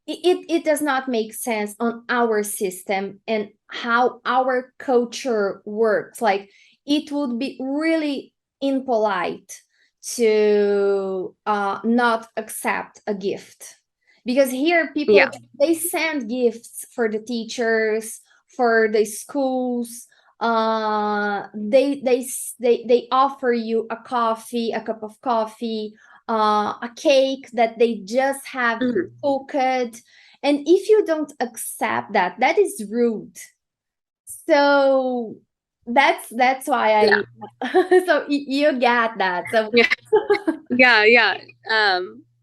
S1: it does not make sense on our system and how our culture works. Like, it would be really impolite to not accept a gift, because here people, they send gifts for the teachers, for the schools. They offer you a coffee, a cup of coffee, a cake that they just have cooked, and if you don't accept that, that is rude. So that's why so you get that. So
S3: yeah.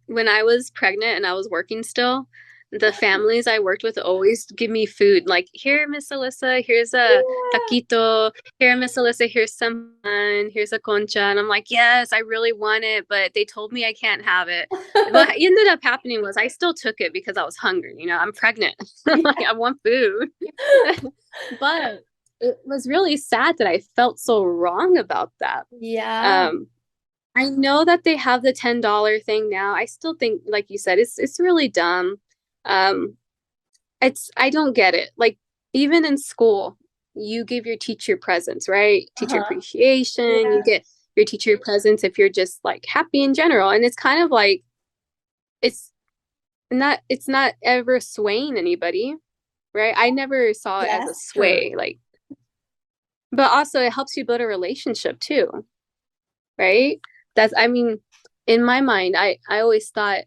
S3: When I was pregnant and I was working still, the families I worked with always give me food. Like, here, Miss Alyssa, here's a taquito. Here, Miss Alyssa, here's some fun. Here's a concha. And I'm like, yes, I really want it, but they told me I can't have it. What ended up happening was I still took it because I was hungry. You know, I'm pregnant. Like, I want food. But it was really sad that I felt so wrong about that.
S1: Yeah.
S3: I know that they have the $10 thing now. I still think, like you said, it's really dumb. I don't get it. Like, even in school, you give your teacher presents, right? Teacher appreciation.
S1: Yeah.
S3: You get your teacher presents if you're just like happy in general. And it's kind of like it's not ever swaying anybody, right? I never saw it as a sway,
S1: true.
S3: like, but also it helps you build a relationship too, right? I mean, in my mind, I always thought,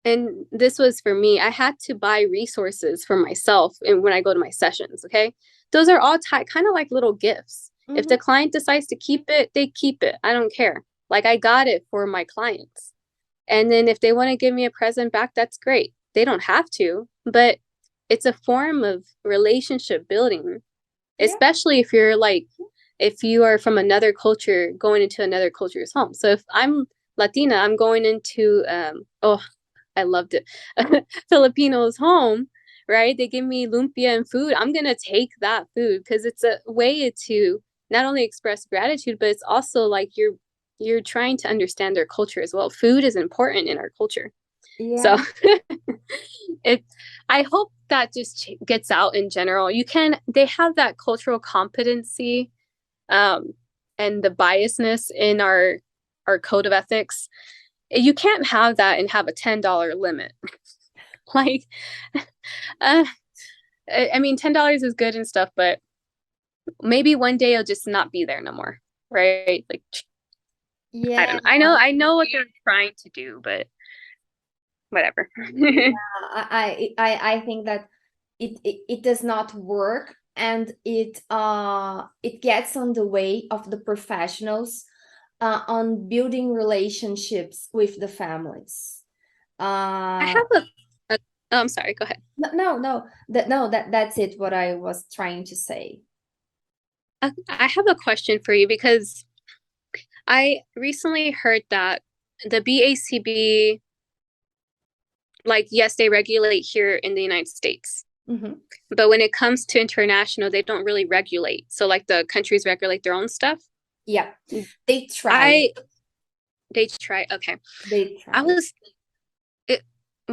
S3: and this was for me, I had to buy resources for myself and when I go to my sessions, okay? Those are all kind of like little gifts. If the client decides to keep it, they keep it. I don't care. Like, I got it for my clients. And then if they want to give me a present back, that's great. They don't have to, but it's a form of relationship building, especially if you are from another culture going into another culture's home. So if I'm Latina, I'm going into, I loved it, Filipinos' home, right? They give me lumpia and food. I'm going to take that food because it's a way to not only express gratitude, but it's also like you're trying to understand their culture as well. Food is important in our culture. So I hope that just gets out in general. They have that cultural competency and the biasness in our code of ethics. You can't have that and have a $10 limit. Like, I mean, $10 is good and stuff, but maybe one day it'll just not be there no more, right? Like, I don't know. I know what they're trying to do, but whatever.
S1: I think that it does not work, and it gets on the way of the professionals on building relationships with the families.
S3: I have I'm sorry, go ahead.
S1: That's it, what I was trying to say.
S3: I have a question for you because I recently heard that the BACB, like, yes, they regulate here in the United States. But when it comes to international, they don't really regulate. So like the countries regulate their own stuff.
S1: Yeah, they try.
S3: They try. Okay.
S1: They try.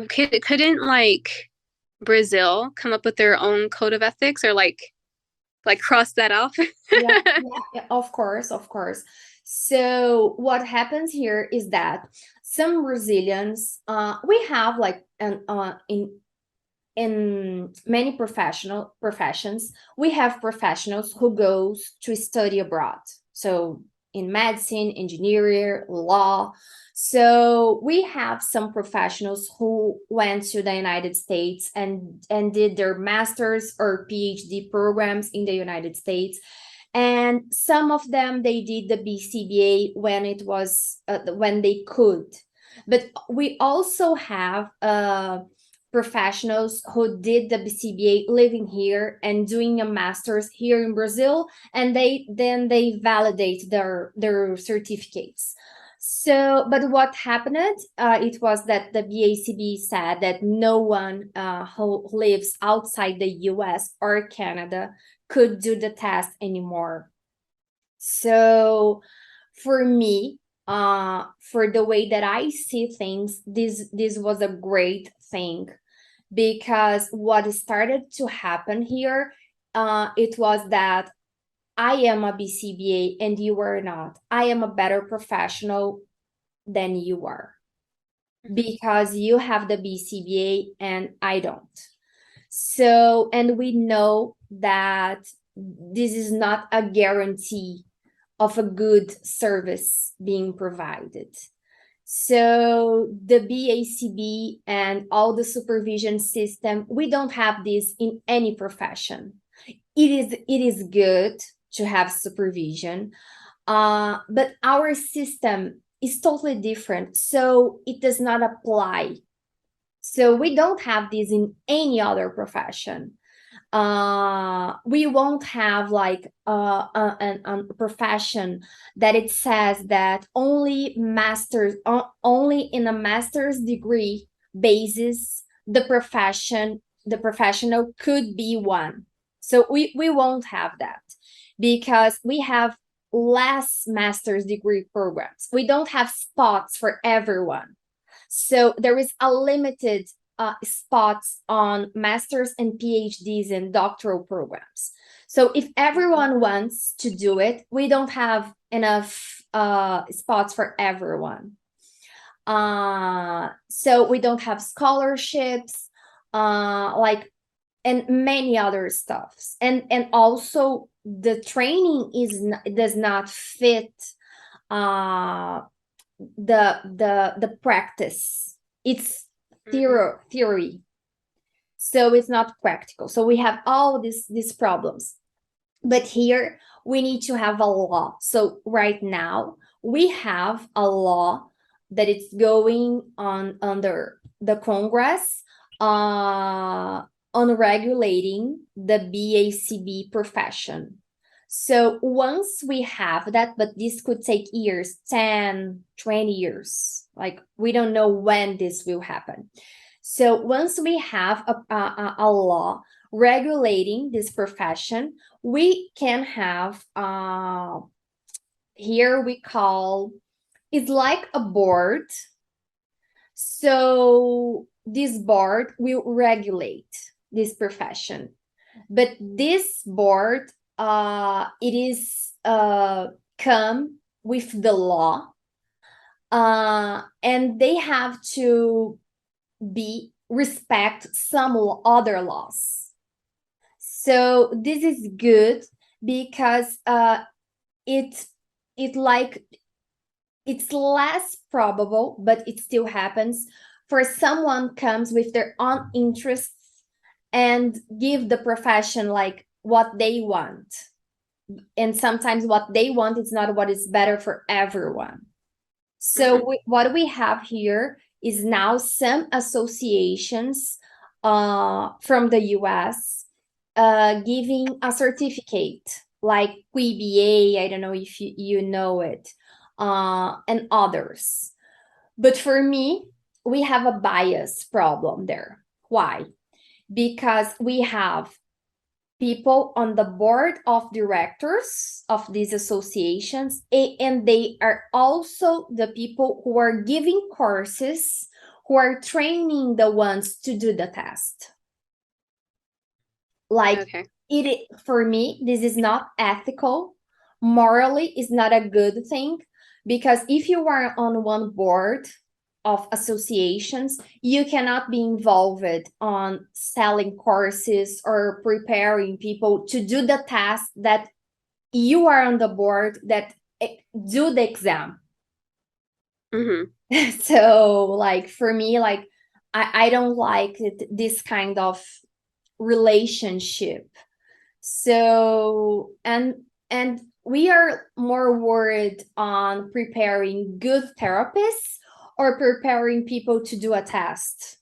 S3: Couldn't like Brazil come up with their own code of ethics or like cross that off?
S1: yeah, of course. So what happens here is that some Brazilians, we have like in many professions, we have professionals who goes to study abroad. So in medicine, engineering, law. So we have some professionals who went to the United States and did their master's or PhD programs in the United States. And some of them, they did the BCBA when it was when they could. But we also have professionals who did the BCBA living here and doing a master's here in Brazil, and they validate their certificates. So, but what happened? It was that the BACB said that no one who lives outside the US or Canada could do the test anymore. So, for me, for the way that I see things, this was a great thing, because what started to happen here, it was that I am a BCBA and you are not. I am a better professional than you are because you have the BCBA and I don't. So, and we know that this is not a guarantee of a good service being provided. So the BACB and all the supervision system, we don't have this in any profession. It is good to have supervision, but our system is totally different. So it does not apply So we don't have this in any other profession. We won't have like a profession that it says that only in a master's degree basis the professional could be one. So we won't have that, because we have less master's degree programs. We don't have spots for everyone. So there is a limited spots on masters and PhDs and doctoral programs. So if everyone wants to do it, we don't have enough spots for everyone. So we don't have scholarships, like, and many other stuffs. And also the training does not fit the practice. It's theory, so it's not practical. So we have all these problems, but here we need to have a law. So right now we have a law that is going on under the Congress on regulating the BACB profession. So once we have that, but this could take years, 10, 20 years, like we don't know when this will happen. So once we have a law regulating this profession, we can have, here we call, it's like a board. So this board will regulate this profession, but this board, it is come with the law, and they have to respect some other laws. So this is good because it's less probable, but it still happens for someone comes with their own interests and give the profession like what they want. And sometimes what they want is not what is better for everyone. So what we have here is now some associations from the US giving a certificate like QBA, I don't know if you know it, and others. But for me, we have a bias problem there. Why? Because we have people on the board of directors of these associations, and they are also the people who are giving courses, who are training the ones to do the test. Like, for me, this is not ethical. Morally, is not a good thing, because if you are on one board of associations, you cannot be involved on selling courses or preparing people to do the task that you are on the board that do the exam. So like for me, like I don't like this kind of relationship. So and we are more worried on preparing good therapists or preparing people to do a test,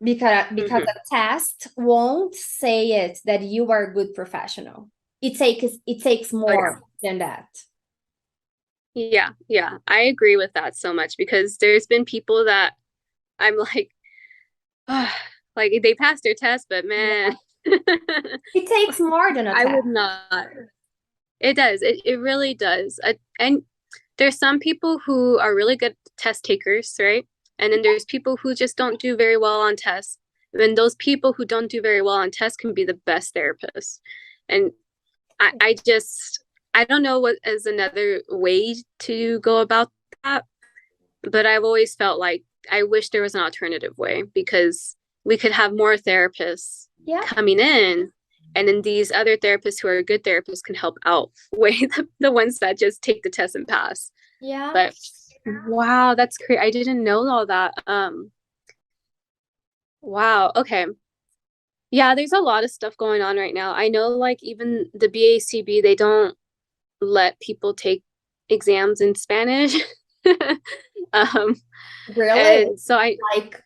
S1: because a test won't say it that you are a good professional. It takes more than that.
S3: Yeah, I agree with that so much, because there's been people that I'm like, like they passed their test, but man,
S1: it takes more than a test.
S3: I would not. It does. It really does. And there's some people who are really good test takers, right? And then there's people who just don't do very well on tests. And those people who don't do very well on tests can be the best therapists. And I don't know what is another way to go about that. But I've always felt like I wish there was an alternative way, because we could have more therapists coming in, and then these other therapists who are good therapists can help outweigh the ones that just take the test and pass.
S1: Yeah.
S3: But wow, that's great. I didn't know all that. Wow. Okay. Yeah, there's a lot of stuff going on right now. I know, like, even the BACB, they don't let people take exams in Spanish.
S1: Really?
S3: And so
S1: Like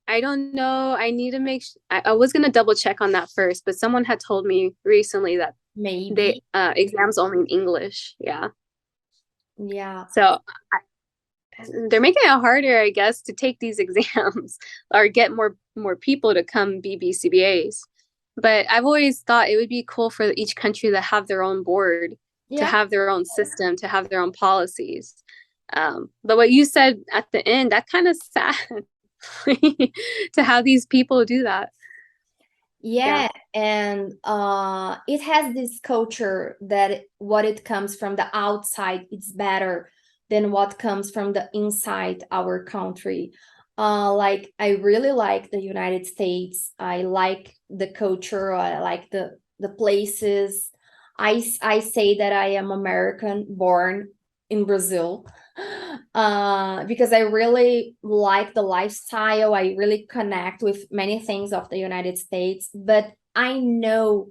S3: I don't know. I need to make I was gonna double check on that first, but someone had told me recently that
S1: maybe.
S3: exams only in English. Yeah.
S1: Yeah.
S3: So they're making it harder, I guess, to take these exams or get more people to come be BCBAs. But I've always thought it would be cool for each country to have their own board, to have their own system, to have their own policies. But what you said at the end, that kind of sad to have these people do that.
S1: Yeah, and it has this culture that what it comes from the outside, it's better than what comes from the inside our country. Like I really like the United States. I like the culture. I like the places. I say that I am American born in Brazil. Because I really like the lifestyle. I really connect with many things of the United States, but I know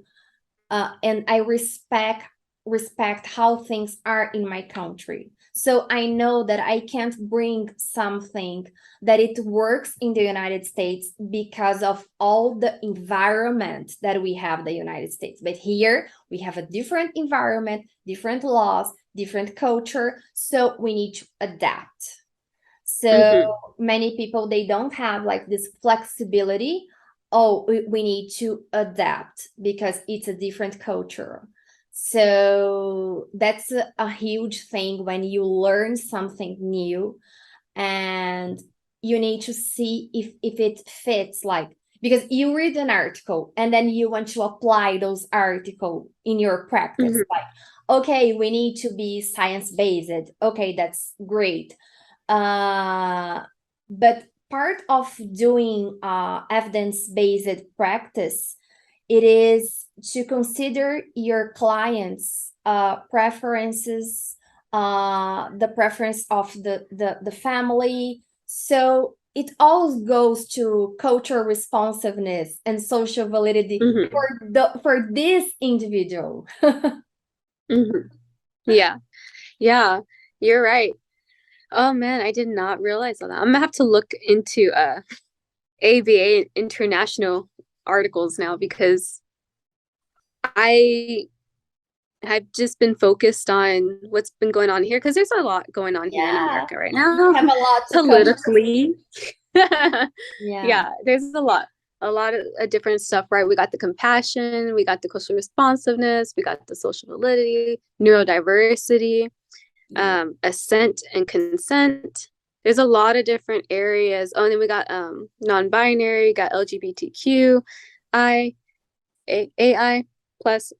S1: and I respect how things are in my country. So I know that I can't bring something that it works in the United States because of all the environment that we have in the United States. But here we have a different environment, different laws, different culture. So we need to adapt. So many people, they don't have like this flexibility. Oh, we need to adapt because it's a different culture. So that's a huge thing when you learn something new and you need to see if it fits, like, because you read an article and then you want to apply those articles in your practice. Like, okay, we need to be science-based. Okay, that's great. But part of doing evidence-based practice, it is to consider your clients' preferences, the preference of the family. So it all goes to cultural responsiveness and social validity for this individual.
S3: Yeah, you're right. Oh man, I did not realize that. I'm gonna have to look into ABA international articles now because I have just been focused on what's been going on here because there's a lot going on here in America right now.
S1: You have a lot to
S3: politically.
S1: Yeah,
S3: there's a lot of different stuff, right? We got the compassion, we got the cultural responsiveness, we got the social validity, neurodiversity, assent and consent. There's a lot of different areas. Oh, and then we got non-binary, got LGBTQ, AI plus.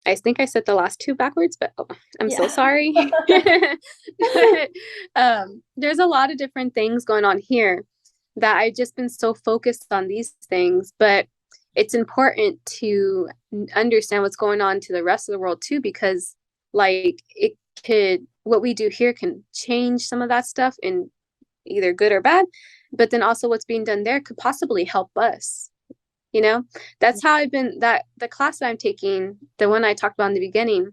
S3: I think I said the last two backwards, but I'm so sorry. There's a lot of different things going on here that I've just been so focused on these things, but it's important to understand what's going on to the rest of the world too, because like what we do here can change some of that stuff in either good or bad, but then also what's being done there could possibly help us. That's how the class that I'm taking, the one I talked about in the beginning,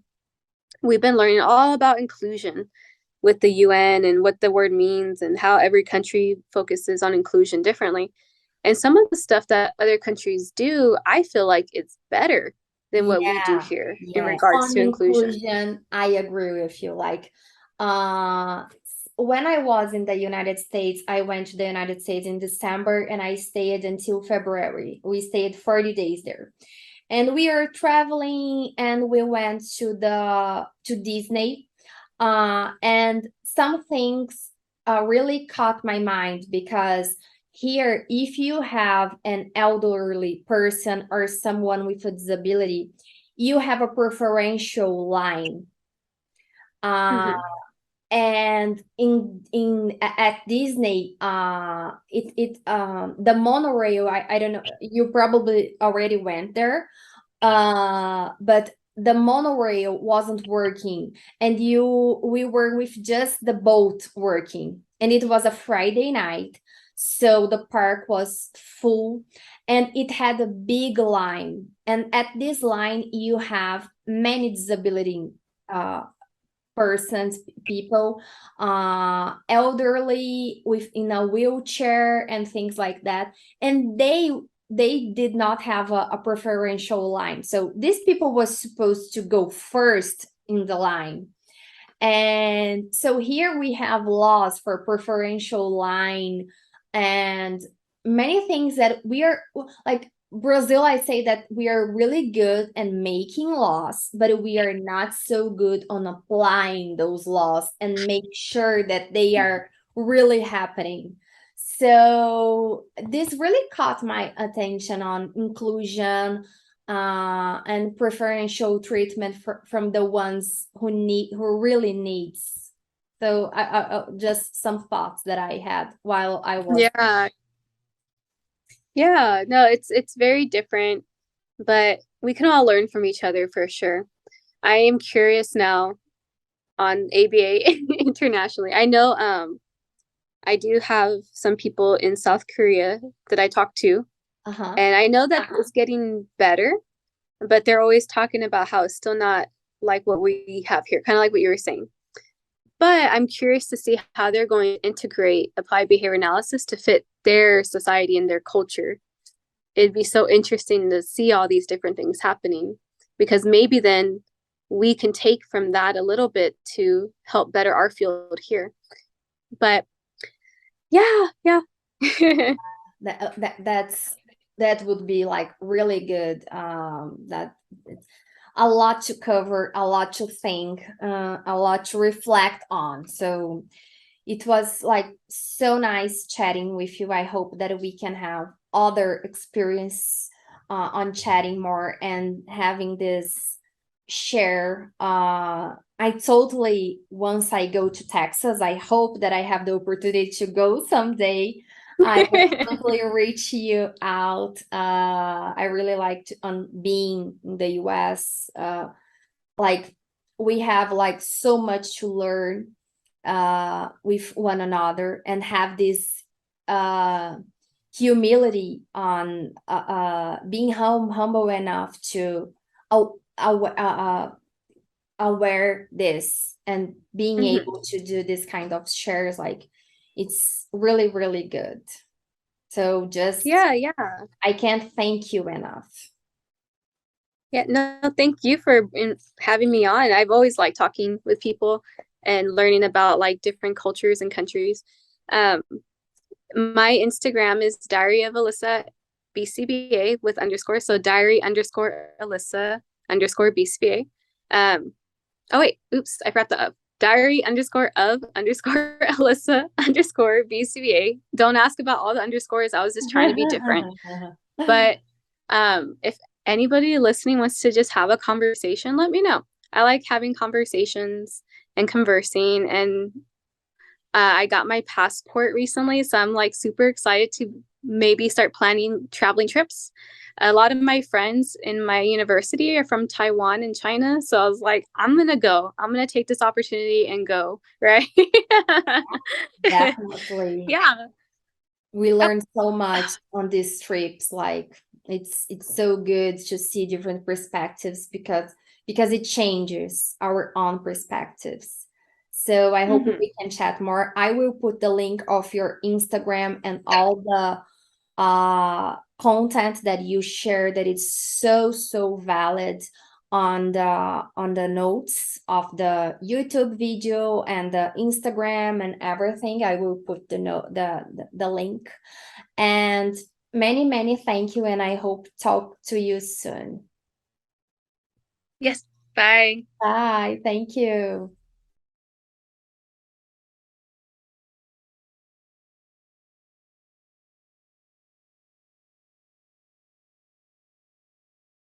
S3: we've been learning all about inclusion with the UN and what the word means and how every country focuses on inclusion differently. And some of the stuff that other countries do, I feel like it's better than what we do here in regards to inclusion.
S1: I agree with you. Like, when I was in the United States, I went to the United States in December and I stayed until February. We stayed 40 days there. And we are traveling and we went to Disney. And some things really caught my mind because here, if you have an elderly person or someone with a disability, you have a preferential line. And at Disney, the monorail, I don't know, you probably already went there, but the monorail wasn't working, and we were with just the boat working, and it was a Friday night, so the park was full, and it had a big line, and at this line you have many disability persons, people, elderly in a wheelchair and things like that, and they did not have a preferential line. So these people was supposed to go first in the line. And so here we have laws for preferential line and many things that we are like Brazil. I say that we are really good at making laws, but we are not so good on applying those laws and make sure that they are really happening. So this really caught my attention on inclusion and preferential treatment from the ones who really needs. So I just some thoughts that I had while I was.
S3: Yeah, no, it's very different, but we can all learn from each other for sure. I am curious now on ABA internationally. I know I do have some people in South Korea that I talk to. And I know that it's getting better, but they're always talking about how it's still not like what we have here, kind of like what you were saying. But I'm curious to see how they're going to integrate applied behavior analysis to fit their society and their culture. It'd be so interesting to see all these different things happening, because maybe then we can take from that a little bit to help better our field here. But yeah.
S1: That would be like really good. That it's a lot to cover, a lot to think, a lot to reflect on. So it was like so nice chatting with you. I hope that we can have other experience on chatting more and having this share. I totally, once I go to Texas, I hope that I have the opportunity to go someday. I will definitely reach you out. I really like being in the US. Like we have like so much to learn with one another and have this humility on being humble enough to aware this and being able to do this kind of shares. Like it's really, really good. So just I can't thank you enough.
S3: Yeah, no, thank you for having me on. I've always liked talking with people and learning about like different cultures and countries. My Instagram is Diary of Alyssa BCBA with underscore. So diary underscore Alyssa underscore BCBA. Oh wait, oops, I forgot the diary underscore of underscore Alyssa underscore BCBA. Don't ask about all the underscores. I was just trying to be different. But if anybody listening wants to just have a conversation, let me know. I like having conversations and conversing, and I got my passport recently, so I'm like super excited to maybe start planning traveling trips. A lot of my friends in my university are from Taiwan and China, so I was like, I'm gonna take this opportunity and go, right?
S1: Definitely.
S3: Yeah,
S1: we learned so much on these trips. Like it's so good to see different perspectives because it changes our own perspectives. So I hope we can chat more. I will put the link of your Instagram and all the content that you share, that it's so valid on the notes of the YouTube video and the Instagram and everything. I will put the link. And many thank you, and I hope talk to you soon.
S3: Yes, bye.
S1: Bye. Thank you.